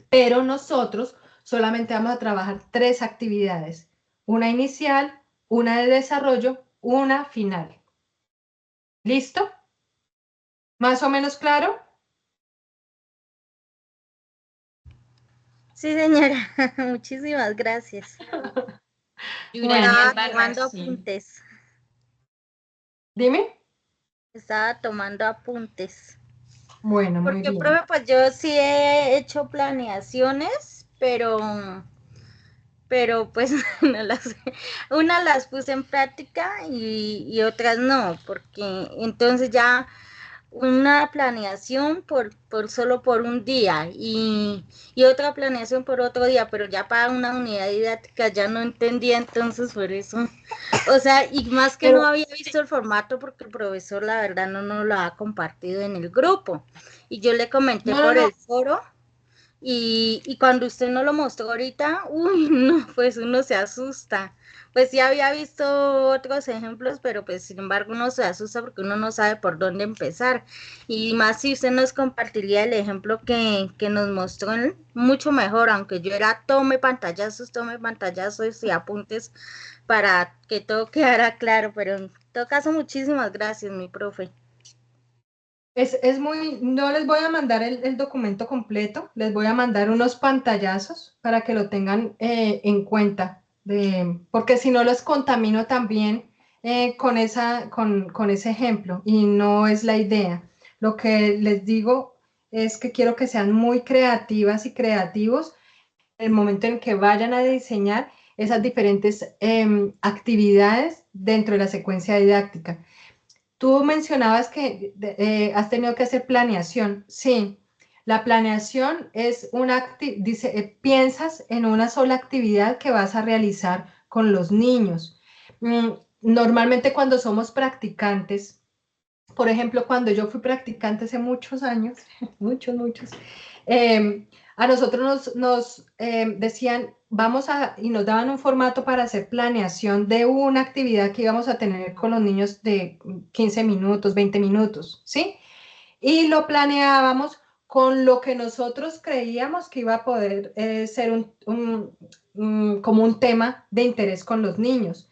Pero nosotros solamente vamos a trabajar 3 actividades: una inicial, una de desarrollo, una final. ¿Listo? ¿Más o menos claro? Sí, señora, muchísimas gracias. Yurani Bueno, Estaba tomando Albarracín. apuntes, dime. estaba tomando apuntes. Bueno, muy Porque, bien. profe, pues yo sí he hecho planeaciones, pero pues no las, unas las puse en práctica y otras no, porque entonces ya una planeación por solo por un día y otra planeación por otro día, pero ya para una unidad didáctica ya no entendía, entonces por eso, o sea, y más que no Pero, había visto el formato porque el profesor la verdad no nos lo ha compartido en el grupo y yo le comenté no, no, por no. el foro y cuando usted no lo mostró ahorita, uy, no, pues uno se asusta. Pues sí había visto otros ejemplos, pero pues sin embargo uno se asusta porque uno no sabe por dónde empezar. Y más si usted nos compartiría el ejemplo que nos mostró, mucho mejor, aunque yo era tome pantallazos y apuntes para que todo quedara claro, pero en todo caso muchísimas gracias, mi profe. Es muy, no les voy a mandar el documento completo, les voy a mandar unos pantallazos para que lo tengan en cuenta, porque si no los contamino también con ese ejemplo y no es la idea. Lo que les digo es que quiero que sean muy creativas y creativos en el momento en que vayan a diseñar esas diferentes actividades dentro de la secuencia didáctica. Tú mencionabas que has tenido que hacer planeación. Sí, la planeación es dice, piensas en una sola actividad que vas a realizar con los niños. Normalmente cuando somos practicantes, por ejemplo, cuando yo fui practicante hace muchos años, muchos, a nosotros nos decían, y nos daban un formato para hacer planeación de una actividad que íbamos a tener con los niños de 15 minutos, 20 minutos, ¿sí? Y lo planeábamos con lo que nosotros creíamos que iba a poder ser como un tema de interés con los niños.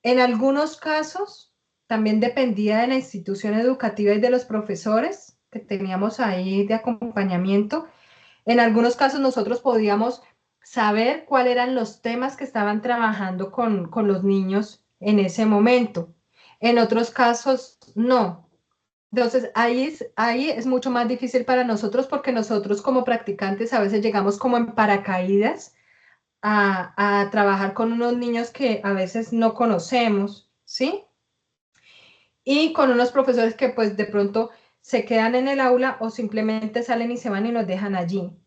En algunos casos, también dependía de la institución educativa y de los profesores que teníamos ahí de acompañamiento. En algunos casos nosotros podíamos saber cuáles eran los temas que estaban trabajando con los niños en ese momento. En otros casos, no. Entonces, ahí es mucho más difícil para nosotros porque nosotros como practicantes a veces llegamos como en paracaídas a trabajar con unos niños que a veces no conocemos, ¿sí? Y con unos profesores que pues de pronto se quedan en el aula o simplemente salen y se van y nos dejan allí.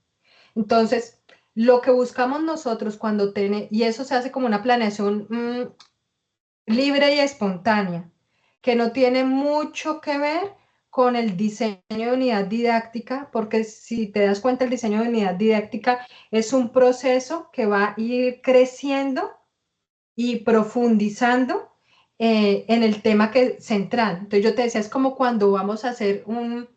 Entonces, lo que buscamos nosotros cuando y eso se hace como una planeación libre y espontánea, que no tiene mucho que ver con el diseño de unidad didáctica, porque si te das cuenta, el diseño de unidad didáctica es un proceso que va a ir creciendo y profundizando en el tema central. Entonces yo te decía, es como cuando vamos a hacer un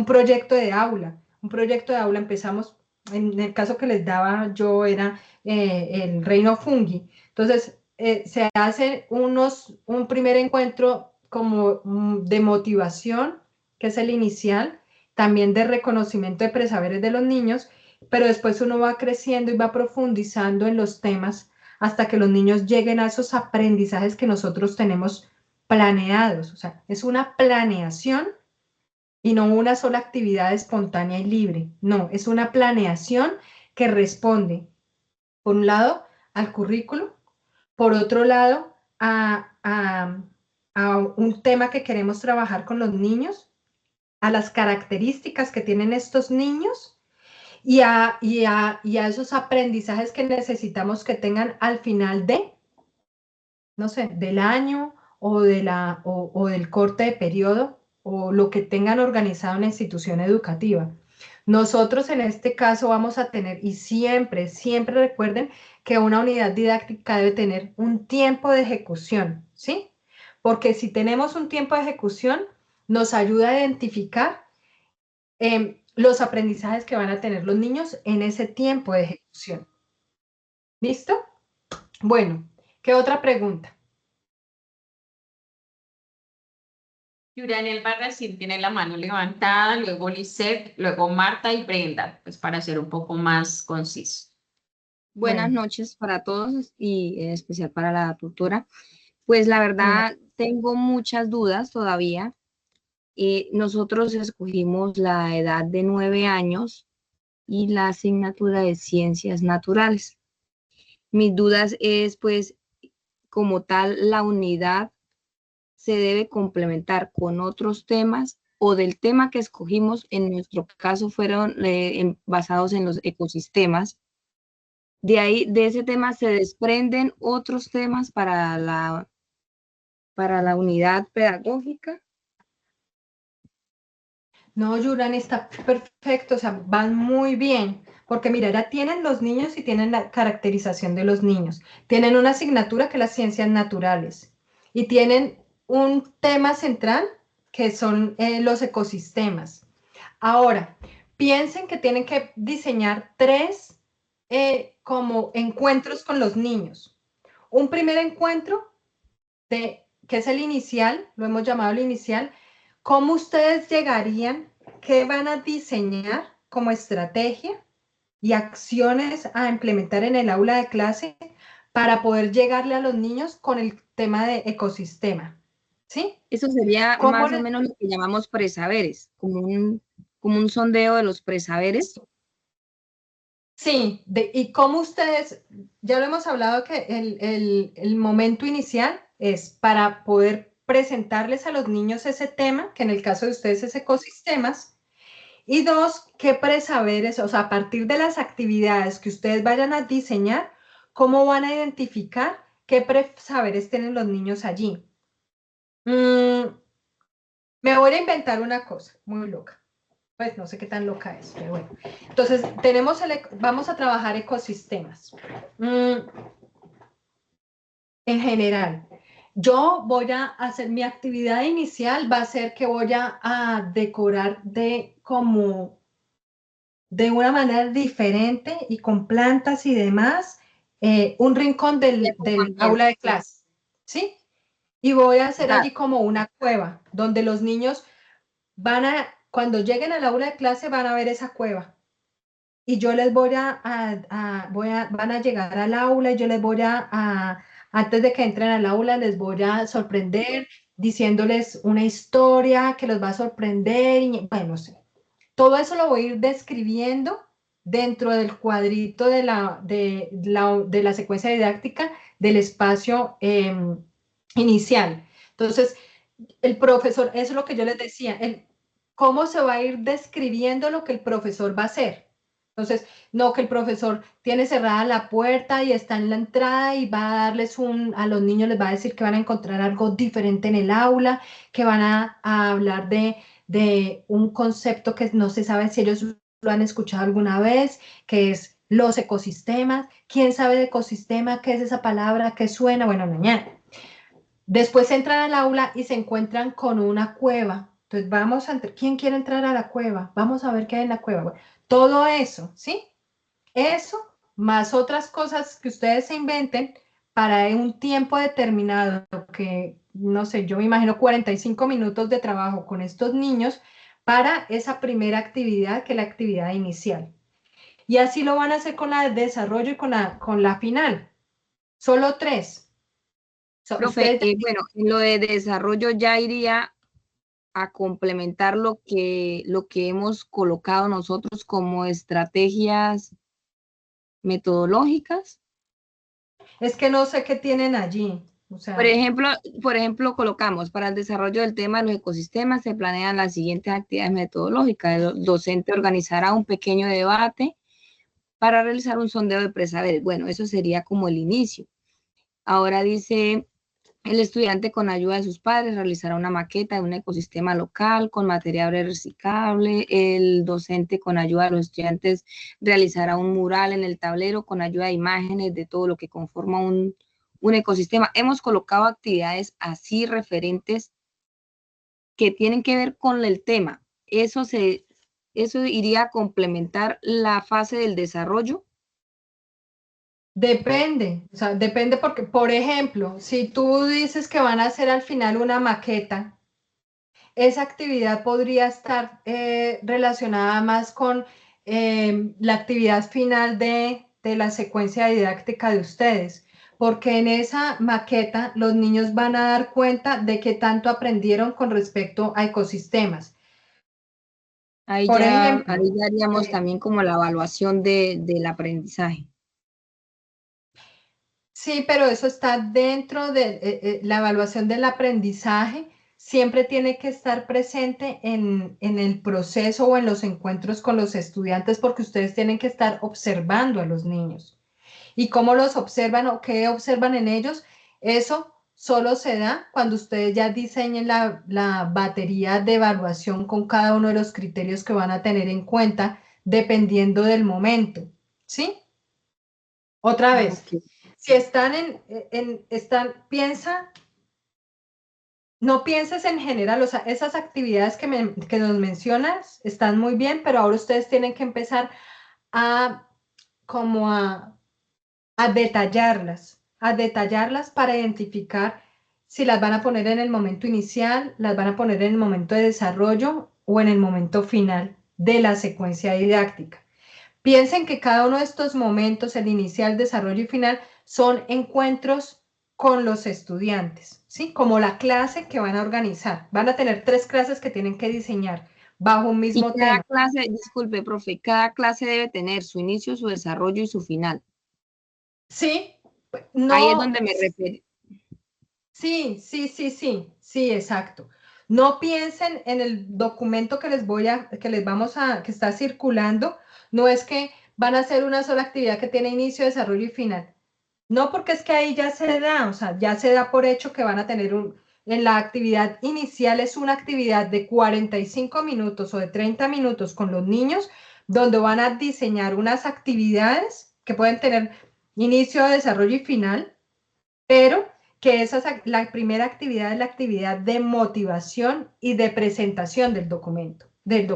proyecto de aula. Un proyecto de aula empezamos, en el caso que les daba yo era el reino fungi. Entonces se hace un primer encuentro como de motivación, que es el inicial, también de reconocimiento de presaberes de los niños, pero después uno va creciendo y va profundizando en los temas hasta que los niños lleguen a esos aprendizajes que nosotros tenemos planeados. O sea, es una planeación y no una sola actividad espontánea y libre. No, es una planeación que responde, por un lado, al currículo, por otro lado, a un tema que queremos trabajar con los niños, a las características que tienen estos niños y a esos aprendizajes que necesitamos que tengan al final no sé, del año o del corte de periodo o lo que tengan organizado en la institución educativa. Nosotros en este caso vamos a tener, y siempre recuerden que una unidad didáctica debe tener un tiempo de ejecución, ¿sí? Porque si tenemos un tiempo de ejecución, nos ayuda a identificar los aprendizajes que van a tener los niños en ese tiempo de ejecución. ¿Listo? Bueno, ¿qué otra pregunta? Yuraniel Barracín tiene la mano levantada, luego Lisette, luego Marta y Brenda, pues para ser un poco más conciso. Buenas Bueno, noches para todos y en especial para la tutora. Pues la hola. verdad tengo muchas dudas todavía. Nosotros escogimos la edad de 9 años y la asignatura de ciencias naturales. Mis dudas es pues como tal la unidad se debe complementar con otros temas o del tema que escogimos, en nuestro caso fueron basados en los ecosistemas. De ahí, de ese tema se desprenden otros temas para la unidad pedagógica. No, Yuran, está perfecto, o sea, van muy bien, porque mira, ya tienen los niños y tienen la caracterización de los niños, tienen una asignatura que es las ciencias naturales y tienen un tema central que son los ecosistemas. Ahora, piensen que tienen que diseñar tres como encuentros con los niños. Un primer encuentro que es el inicial, lo hemos llamado el inicial. ¿Cómo ustedes llegarían? ¿Qué van a diseñar como estrategia y acciones a implementar en el aula de clase para poder llegarle a los niños con el tema de ecosistema? ¿Sí? Eso sería ¿Cómo más o le- menos lo que llamamos presaberes, como un sondeo de los presaberes. Sí, y cómo ustedes, ya lo hemos hablado que el momento inicial es para poder presentarles a los niños ese tema, que en el caso de ustedes es ecosistemas, y dos, qué presaberes, o sea, a partir de las actividades que ustedes vayan a diseñar, cómo van a identificar qué presaberes tienen los niños allí. Me voy a inventar una cosa muy loca. Pues no sé qué tan loca es, pero bueno. Entonces, vamos a trabajar ecosistemas. En general, yo voy a hacer mi actividad inicial, va a ser que voy a decorar de una manera diferente y con plantas y demás, un rincón Como del aula ambiente, de clase, ¿sí? Y voy a hacer hogar. allí como una cueva, donde los niños cuando lleguen al aula de clase, van a ver esa cueva. Y yo les van a llegar al aula y yo les antes de que entren al aula, les voy a sorprender diciéndoles una historia que los va a sorprender y, bueno, no sé. Todo eso lo voy a ir describiendo dentro del cuadrito de la secuencia didáctica del espacio inicial. Entonces, el profesor, eso es lo que yo les decía, cómo se va a ir describiendo lo que el profesor va a hacer. Entonces, no que el profesor tiene cerrada la puerta y está en la entrada y va a darles a los niños les va a decir que van a encontrar algo diferente en el aula, que van a hablar de un concepto que no se sabe si ellos lo han escuchado alguna vez, que es los ecosistemas. ¿Quién sabe de ecosistema? ¿Qué es esa palabra? ¿Qué suena? Bueno, mañana. Después entran al aula y se encuentran con una cueva. Entonces ¿quién quiere entrar a la cueva? Vamos a ver qué hay en la cueva. Bueno, todo eso, ¿sí? Eso, más otras cosas que ustedes se inventen para un tiempo determinado, que no sé, yo me imagino 45 minutos de trabajo con estos niños para esa primera actividad, que es la actividad inicial. Y así lo van a hacer con la de desarrollo y con la final. Solo tres. Profe, Ustedes bueno, en lo de desarrollo ya iría a complementar lo que hemos colocado nosotros como estrategias metodológicas. es que no sé qué tienen allí. O Por sea, ejemplo, por ejemplo, colocamos para el desarrollo del tema de los ecosistemas se planean las siguientes actividades metodológicas. El docente organizará un pequeño debate para realizar un sondeo de presaberes. Bueno, eso sería como el inicio. Ahora dice, el estudiante con ayuda de sus padres realizará una maqueta de un ecosistema local con material reciclable. El docente con ayuda de los estudiantes realizará un mural en el tablero con ayuda de imágenes de todo lo que conforma un ecosistema. Hemos colocado actividades así referentes que tienen que ver con el tema. Eso iría a complementar la fase del desarrollo. depende. O sea, depende porque, por ejemplo, si tú dices que van a hacer al final una maqueta, esa actividad podría estar relacionada más con la actividad final de la secuencia didáctica de ustedes, porque en esa maqueta los niños van a dar cuenta de qué tanto aprendieron con respecto a ecosistemas. Ahí Por ya, ejemplo, ahí ya haríamos también como la evaluación del aprendizaje. sí, pero eso está dentro de la evaluación del aprendizaje. Siempre tiene que estar presente en el proceso o en los encuentros con los estudiantes porque ustedes tienen que estar observando a los niños. ¿Y cómo los observan o qué observan en ellos? Eso solo se da cuando ustedes ya diseñen la batería de evaluación con cada uno de los criterios que van a tener en cuenta dependiendo del momento. ¿Sí? Otra vez. Ok. Si están no pienses en general, o sea, esas actividades que nos mencionas están muy bien, pero ahora ustedes tienen que empezar a, como a detallarlas para identificar si las van a poner en el momento inicial, las van a poner en el momento de desarrollo o en el momento final de la secuencia didáctica. Piensen que cada uno de estos momentos, el inicial, desarrollo y final, son encuentros con los estudiantes, ¿sí? Como la clase que van a organizar. Van a tener 3 clases que tienen que diseñar bajo un Y mismo cada tema. clase, disculpe, profe, cada clase debe tener su inicio, su desarrollo y su final. Sí, Ahí es no, donde me refiero. sí, exacto. No piensen en el documento que que está circulando, no es que van a hacer una sola actividad que tiene inicio, desarrollo y final. No, porque es que ahí ya se da, o sea, ya se da por hecho que van a tener en la actividad inicial es una actividad de 45 minutos o de 30 minutos con los niños, donde van a diseñar unas actividades que pueden tener inicio, desarrollo y final, pero que la primera actividad es la actividad de motivación y de presentación del documento, del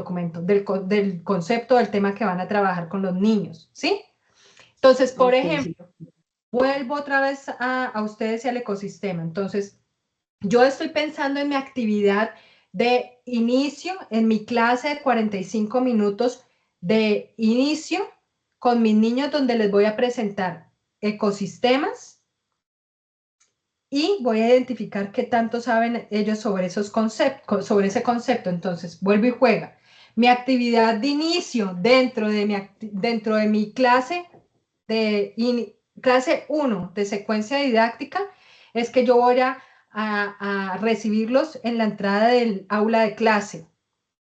concepto, del tema que van a trabajar con los niños, ¿sí? Entonces, por Ok, sí. ejemplo, vuelvo otra vez a ustedes y al ecosistema. Entonces, yo estoy pensando en mi actividad de inicio, en mi clase de 45 minutos de inicio con mis niños donde les voy a presentar ecosistemas y voy a identificar qué tanto saben ellos sobre esos conceptos, sobre ese concepto. Entonces, vuelvo y juega. Mi actividad de inicio dentro de mi clase clase 1 de secuencia didáctica es que yo voy a recibirlos en la entrada del aula de clase,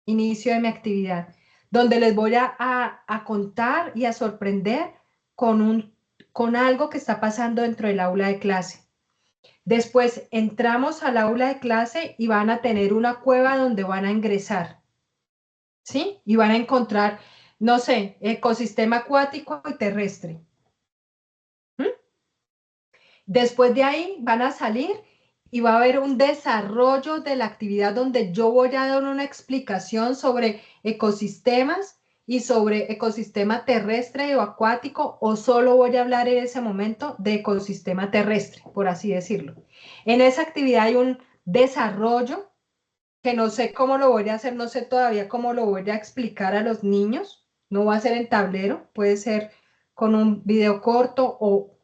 inicio de mi actividad, donde les voy a contar y a sorprender con algo que está pasando dentro del aula de clase. Después entramos al aula de clase y van a tener una cueva donde van a ingresar, ¿sí? Y van a encontrar, no sé, ecosistema acuático y terrestre. Después de ahí van a salir y va a haber un desarrollo de la actividad donde yo voy a dar una explicación sobre ecosistemas y sobre ecosistema terrestre o acuático, o solo voy a hablar en ese momento de ecosistema terrestre, por así decirlo. En esa actividad hay un desarrollo que no sé cómo lo voy a hacer, no sé todavía cómo lo voy a explicar a los niños, no va a ser en tablero, puede ser con un video corto o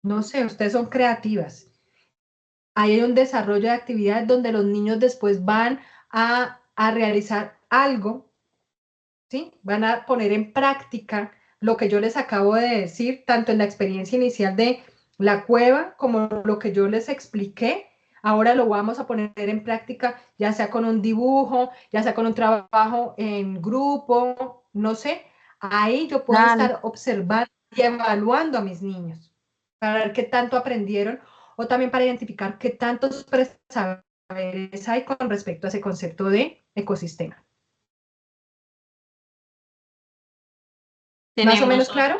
no sé, ustedes son creativas. Ahí hay un desarrollo de actividades donde los niños después van a realizar algo, ¿sí? Van a poner en práctica lo que yo les acabo de decir, tanto en la experiencia inicial de la cueva como lo que yo les expliqué. Ahora lo vamos a poner en práctica, ya sea con un dibujo, ya sea con un trabajo en grupo, no sé. Ahí yo puedo Dale. estar observando y evaluando a mis niños para ver qué tanto aprendieron o también para identificar qué tantos saberes hay con respecto a ese concepto de ecosistema. ¿Más o menos claro?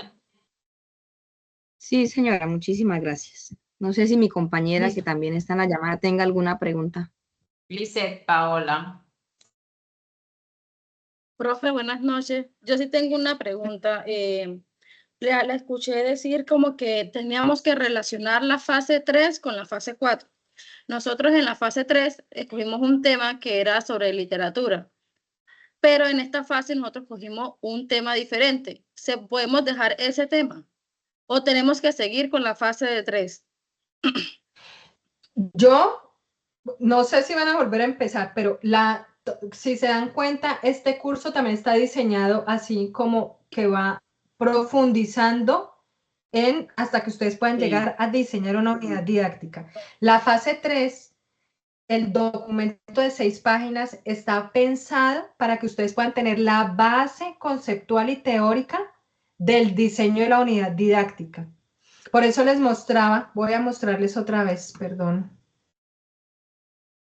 Sí, señora, muchísimas gracias. No sé si mi compañera que Listo. también está en la llamada tenga alguna pregunta. Lizeth, Paola. Profe, buenas noches. Yo sí tengo una pregunta. La escuché decir como que teníamos que relacionar la fase 3 con la fase 4. nosotros en la fase 3 escogimos un tema que era sobre literatura, pero en esta fase nosotros cogimos un tema diferente. ¿Podemos dejar ese tema o tenemos que seguir con la fase de 3? Yo no sé si van a volver a empezar, pero si se dan cuenta, este curso también está diseñado así como que va profundizando hasta que ustedes puedan llegar a diseñar una unidad didáctica. La fase 3, el documento de 6 páginas, está pensado para que ustedes puedan tener la base conceptual y teórica del diseño de la unidad didáctica. Por eso les mostraba, voy a mostrarles otra vez, perdón.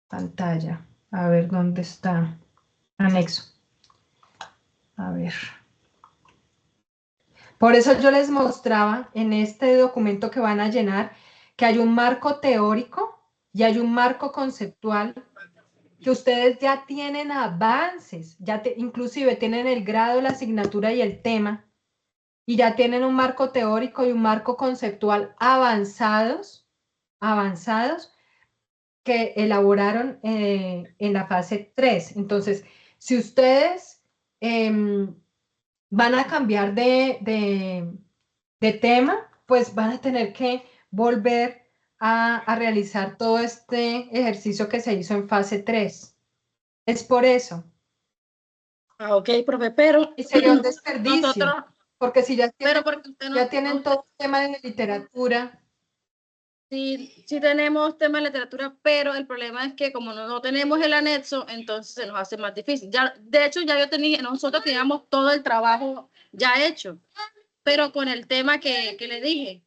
Pantalla, a ver dónde está. Anexo. A ver. Por eso yo les mostraba en este documento que van a llenar que hay un marco teórico y hay un marco conceptual, que ustedes ya tienen avances, inclusive tienen el grado, la asignatura y el tema, y ya tienen un marco teórico y un marco conceptual avanzados que elaboraron en la fase 3. Entonces, si ustedes van a cambiar de tema, pues van a tener que volver a realizar todo este ejercicio que se hizo en fase 3. Es por eso. Ah, ok, profe, pero... Y sería un desperdicio, nosotros, porque si ya tienen, porque usted ya tienen todo el tema de literatura. Sí, sí tenemos tema de literatura, pero el problema es que como no tenemos el anexo, entonces se nos hace más difícil. Ya, de hecho, nosotros teníamos todo el trabajo ya hecho, pero con el tema que le dije.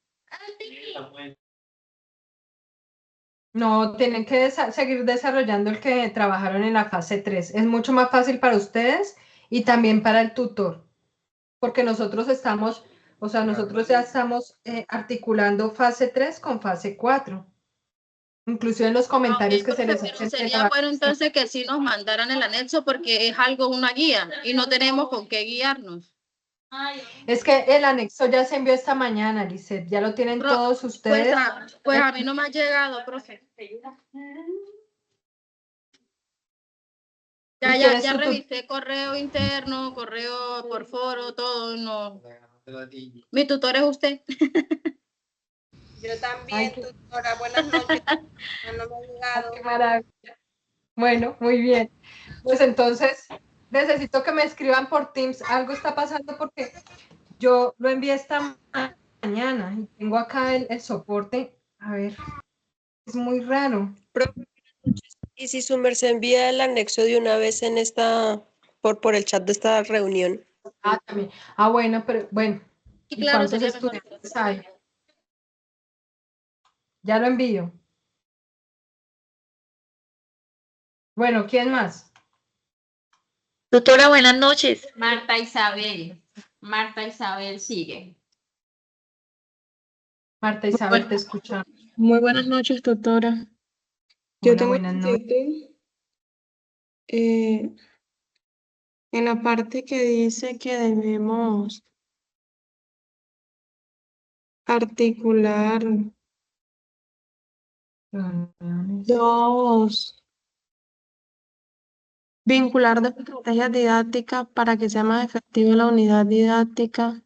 No, tienen que seguir desarrollando el que trabajaron en la fase 3. Es mucho más fácil para ustedes y también para el tutor, porque nosotros ya estamos articulando fase 3 con fase 4. Inclusive en los comentarios que se les hacen. Sería bueno entonces que sí nos mandaran el anexo porque es algo, una guía, y no tenemos con qué guiarnos. Es que el anexo ya se envió esta mañana, Lisset, ya lo tienen todos ustedes. Pues a mí no me ha llegado, profe. Ya revisé correo interno, correo por foro, todo. No. Mi tutor es usted. Yo también, tutora. Buenas noches. No me ha llegado. Qué maravilla. Bueno, muy bien. Pues entonces, necesito que me escriban por Teams. Algo está pasando porque yo lo envié esta mañana y tengo acá el soporte. A ver, es muy raro. Y si su merced envía el anexo de una vez en por el chat de esta reunión. Ah, también. Ah, bueno, pero bueno. Y claro, ¿cuántos estudiantes hay? Ya lo envío. Bueno, ¿quién más? Tutora, buenas noches. Marta Isabel. Marta Isabel sigue. Marta Isabel, te escuchamos. Muy buenas noches, tutora. Yo tengo buenas noches. En la parte que dice que debemos articular vincular dos estrategias didácticas para que sea más efectiva la unidad didáctica.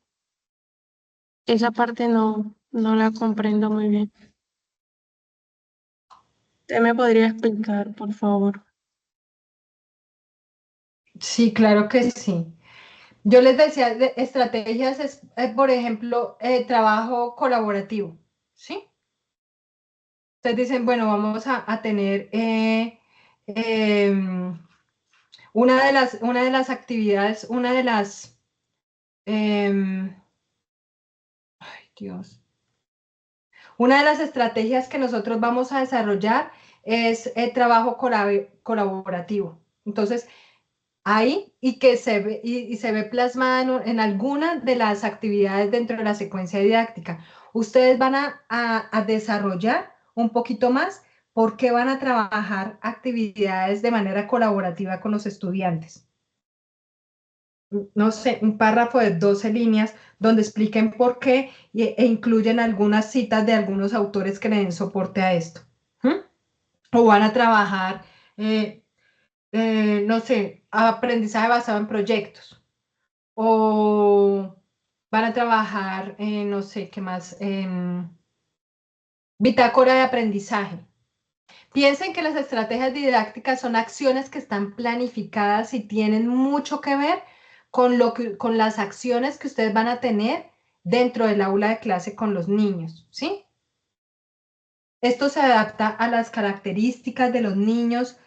Esa parte no la comprendo muy bien. ¿Usted me podría explicar, por favor? Sí, claro que sí. Yo les decía, de estrategias es, por ejemplo, trabajo colaborativo, ¿sí? Ustedes dicen, bueno, vamos a tener una de las actividades, ay, Dios. Una de las estrategias que nosotros vamos a desarrollar es el trabajo colaborativo. Entonces, ahí y que se ve plasmada en alguna de las actividades dentro de la secuencia didáctica. Ustedes van a desarrollar un poquito más por qué van a trabajar actividades de manera colaborativa con los estudiantes. No sé, un párrafo de 12 líneas donde expliquen por qué e incluyen algunas citas de algunos autores que le den soporte a esto. o van a trabajar, no sé, aprendizaje basado en proyectos, o van a trabajar, no sé, ¿qué más? Bitácora de aprendizaje. Piensen que las estrategias didácticas son acciones que están planificadas y tienen mucho que ver con las acciones que ustedes van a tener dentro del aula de clase con los niños, ¿sí? Esto se adapta a las características de los niños,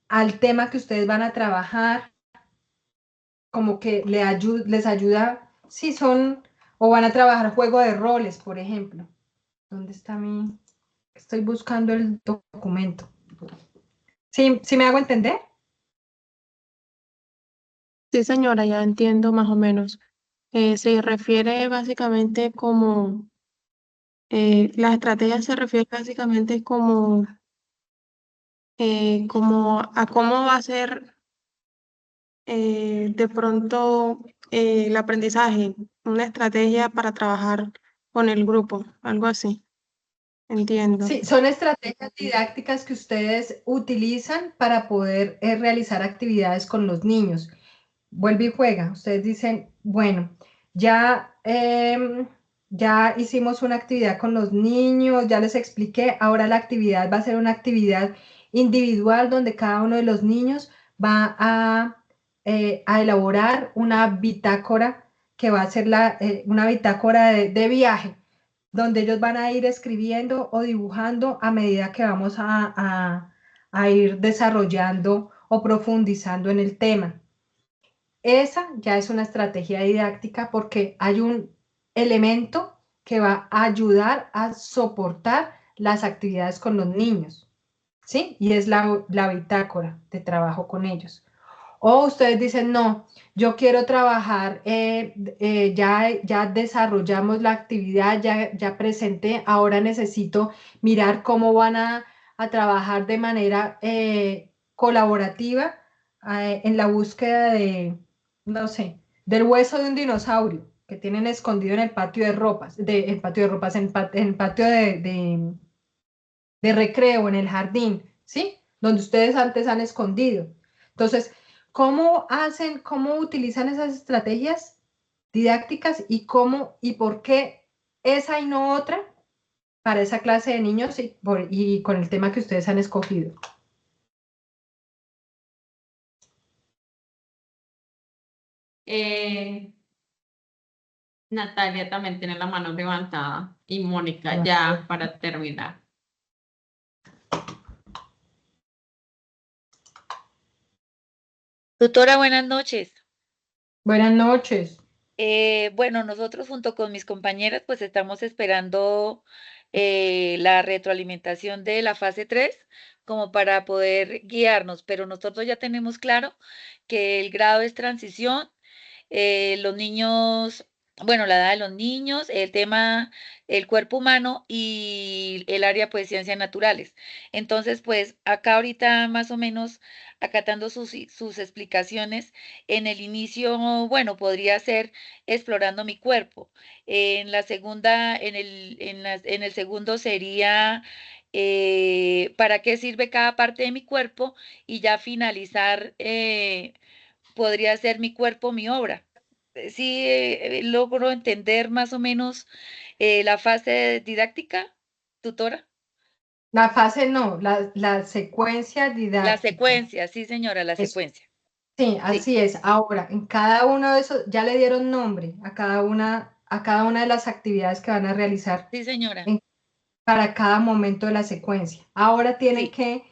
al tema que ustedes van a trabajar, como que les ayuda, si son, o van a trabajar juego de roles, por ejemplo. ¿Dónde está mi? Estoy buscando el documento. ¿Sí me hago entender? Sí, señora, ya entiendo más o menos. Se refiere básicamente como, la estrategia se refiere básicamente como a cómo va a ser de pronto el aprendizaje, una estrategia para trabajar con el grupo, algo así. Entiendo. Sí, son estrategias didácticas que ustedes utilizan para poder realizar actividades con los niños. Vuelve y juega. Ustedes dicen, bueno, ya hicimos una actividad con los niños, ya les expliqué, ahora la actividad va a ser una actividad individual donde cada uno de los niños va a elaborar una bitácora que va a ser una bitácora de viaje, donde ellos van a ir escribiendo o dibujando a medida que vamos a ir desarrollando o profundizando en el tema. Esa ya es una estrategia didáctica porque hay un elemento que va a ayudar a soportar las actividades con los niños, ¿sí? Y es la bitácora de trabajo con ellos. O ustedes dicen, no, yo quiero trabajar, ya desarrollamos la actividad, ya presenté, ahora necesito mirar cómo van a trabajar de manera colaborativa en la búsqueda no sé, del hueso de un dinosaurio que tienen escondido en el patio de ropas, en el patio de recreo, en el jardín, ¿sí? Donde ustedes antes han escondido. Entonces, cómo utilizan esas estrategias didácticas y por qué esa y no otra para esa clase de niños y con el tema que ustedes han escogido? Natalia también tiene la mano levantada y Mónica ya para terminar. Tutora, buenas noches. Buenas noches. Bueno, nosotros junto con mis compañeras pues estamos esperando la retroalimentación de la fase 3 como para poder guiarnos, pero nosotros ya tenemos claro que el grado es transición, los niños, bueno, la edad de los niños, el tema, el cuerpo humano y el área pues ciencias naturales. Entonces, pues acá ahorita más o menos acatando sus explicaciones, en el inicio, bueno, podría ser explorando mi cuerpo. En la segunda, en el segundo sería para qué sirve cada parte de mi cuerpo y ya finalizar podría ser mi cuerpo, mi obra. Sí, logro entender más o menos la fase didáctica, tutora. La fase no, la secuencia La didáctica. secuencia, sí, señora, la Eso. secuencia. Sí, Sí, así es. Ahora, en cada uno de esos, ya le dieron nombre a cada una de las actividades que van a realizar sí, señora. para cada momento de la secuencia. Ahora tienen Sí, que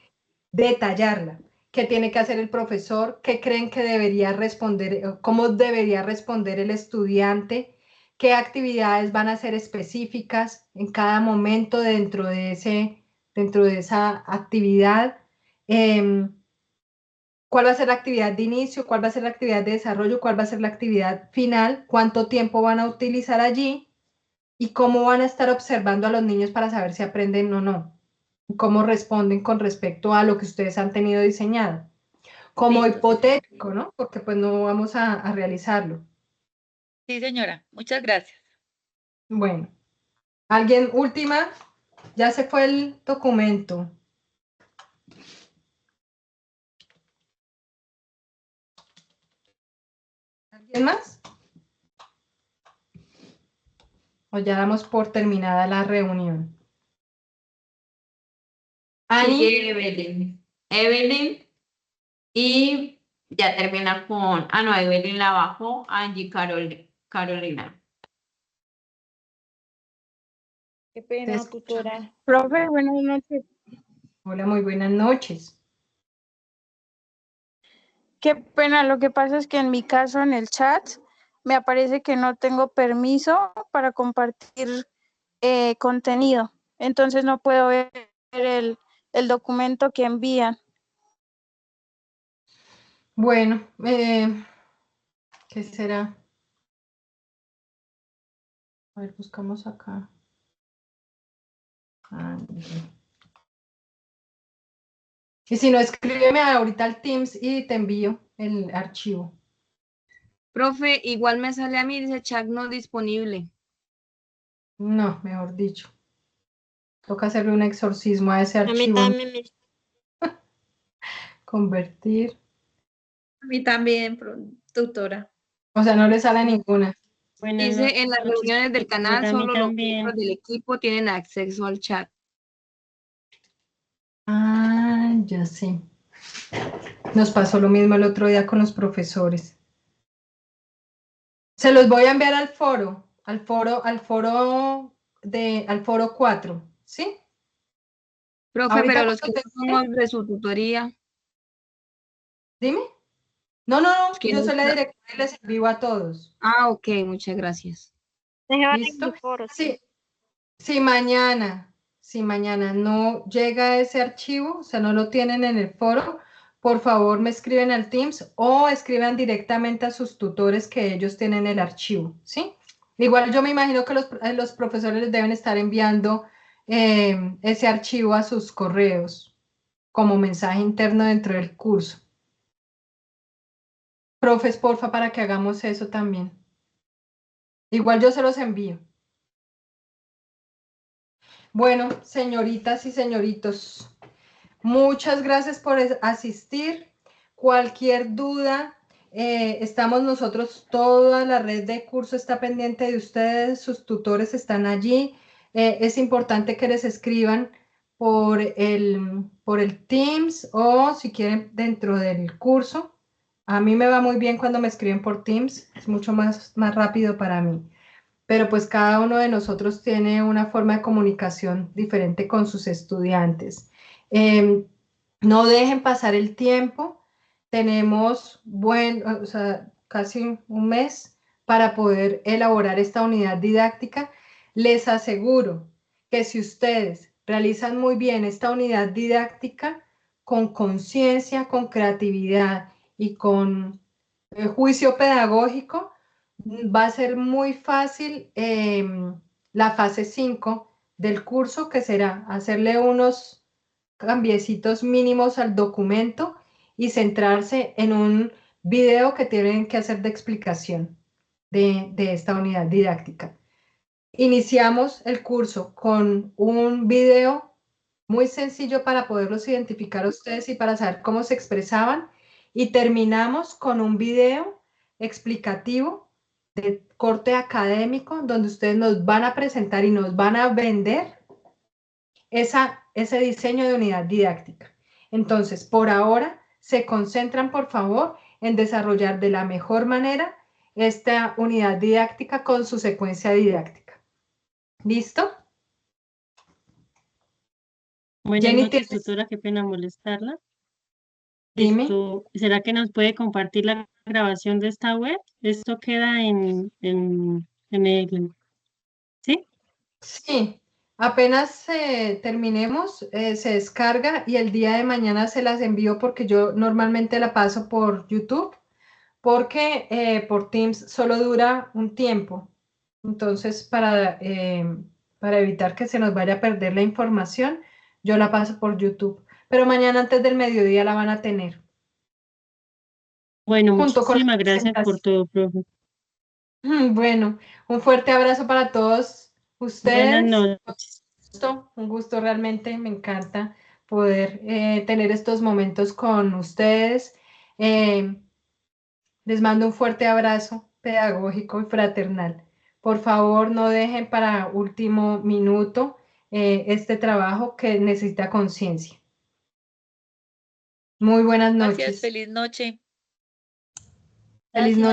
detallarla. ¿Qué tiene que hacer el profesor? ¿Qué creen que debería responder? ¿Cómo debería responder el estudiante? ¿Qué actividades van a ser específicas en cada momento dentro de esa actividad? ¿Cuál va a ser la actividad de inicio? ¿Cuál va a ser la actividad de desarrollo? ¿Cuál va a ser la actividad final? ¿Cuánto tiempo van a utilizar allí? ¿Y cómo van a estar observando a los niños para saber si aprenden o no? ¿Cómo responden con respecto a lo que ustedes han tenido diseñado? Como listo, sí, señora. hipotético, ¿no? Porque pues no vamos a realizarlo. Sí, señora. Muchas gracias. Bueno, ¿alguien última? Ya se fue el documento. ¿Alguien más? ¿O ya damos por terminada la reunión? Ani. Sigue Evelyn. Evelyn. Y ya termina con, no, Evelyn la bajó, Angie Carolina. Qué pena, tutora. Profe, buenas noches. Hola, muy buenas noches. Qué pena, lo que pasa es que en mi caso en el chat me aparece que no tengo permiso para compartir contenido, entonces no puedo ver el documento que envían. Bueno, ¿qué será? A ver, buscamos acá. Y si no, escríbeme ahorita al Teams y te envío el archivo. Profe, igual me sale a mí, dice chat no disponible. No, mejor dicho. Toca hacerle un exorcismo a ese A mí archivo. también Convertir. A mí también, tutora. O sea, no le sale ninguna. Buenas Dice en las noches, reuniones del canal tutora, a mí solo los también. miembros del equipo tienen acceso al chat. Ah, ya sé. Nos pasó lo mismo el otro día con los profesores. Se los voy a enviar al foro 4, ¿sí? Profe, Ahorita pero los que cuando no somos de su tutoría. Dime. No, que yo no soy la está- directora y les envío a todos. Ah, ok, muchas gracias. ¿Listo? Si mañana no llega ese archivo, o sea, no lo tienen en el foro, por favor me escriben al Teams o escriban directamente a sus tutores que ellos tienen el archivo, ¿sí? Igual yo me imagino que los profesores les deben estar enviando ese archivo a sus correos como mensaje interno dentro del curso. Profes, porfa, para que hagamos eso también. Igual yo se los envío. Bueno, señoritas y señoritos, muchas gracias por asistir. Cualquier duda, estamos nosotros, toda la red de curso está pendiente de ustedes, sus tutores están allí. Es importante que les escriban por el Teams o si quieren dentro del curso. A mí me va muy bien cuando me escriben por Teams, es mucho más rápido para mí. Pero pues cada uno de nosotros tiene una forma de comunicación diferente con sus estudiantes. No dejen pasar el tiempo. Tenemos casi un mes para poder elaborar esta unidad didáctica. Les aseguro que si ustedes realizan muy bien esta unidad didáctica con conciencia, con creatividad y con juicio pedagógico, va a ser muy fácil la fase 5 del curso, que será hacerle unos cambiecitos mínimos al documento y centrarse en un video que tienen que hacer de explicación de esta unidad didáctica. Iniciamos el curso con un video muy sencillo para poderlos identificar a ustedes y para saber cómo se expresaban, y terminamos con un video explicativo de corte académico donde ustedes nos van a presentar y nos van a vender ese diseño de unidad didáctica. Entonces, por ahora, se concentran, por favor, en desarrollar de la mejor manera esta unidad didáctica con su secuencia didáctica. ¿Listo? Buenas Jenny, noches, tutora, qué pena molestarla. Dime. ¿Será que nos puede compartir la grabación de esta web? Esto queda en el... ¿Sí? Sí, apenas terminemos, se descarga y el día de mañana se las envío porque yo normalmente la paso por YouTube, porque por Teams solo dura un tiempo. Entonces, para evitar que se nos vaya a perder la información, yo la paso por YouTube. Pero mañana antes del mediodía la van a tener. Bueno, Junto con la muchísimas gracias por presentación. todo, profe. Bueno, un fuerte abrazo para todos Buenas ustedes. noches. Un gusto realmente, me encanta poder tener estos momentos con ustedes. Les mando un fuerte abrazo pedagógico y fraternal. Por favor, no dejen para último minuto este trabajo que necesita conciencia. Muy buenas noches. Gracias, feliz noche. Feliz noche.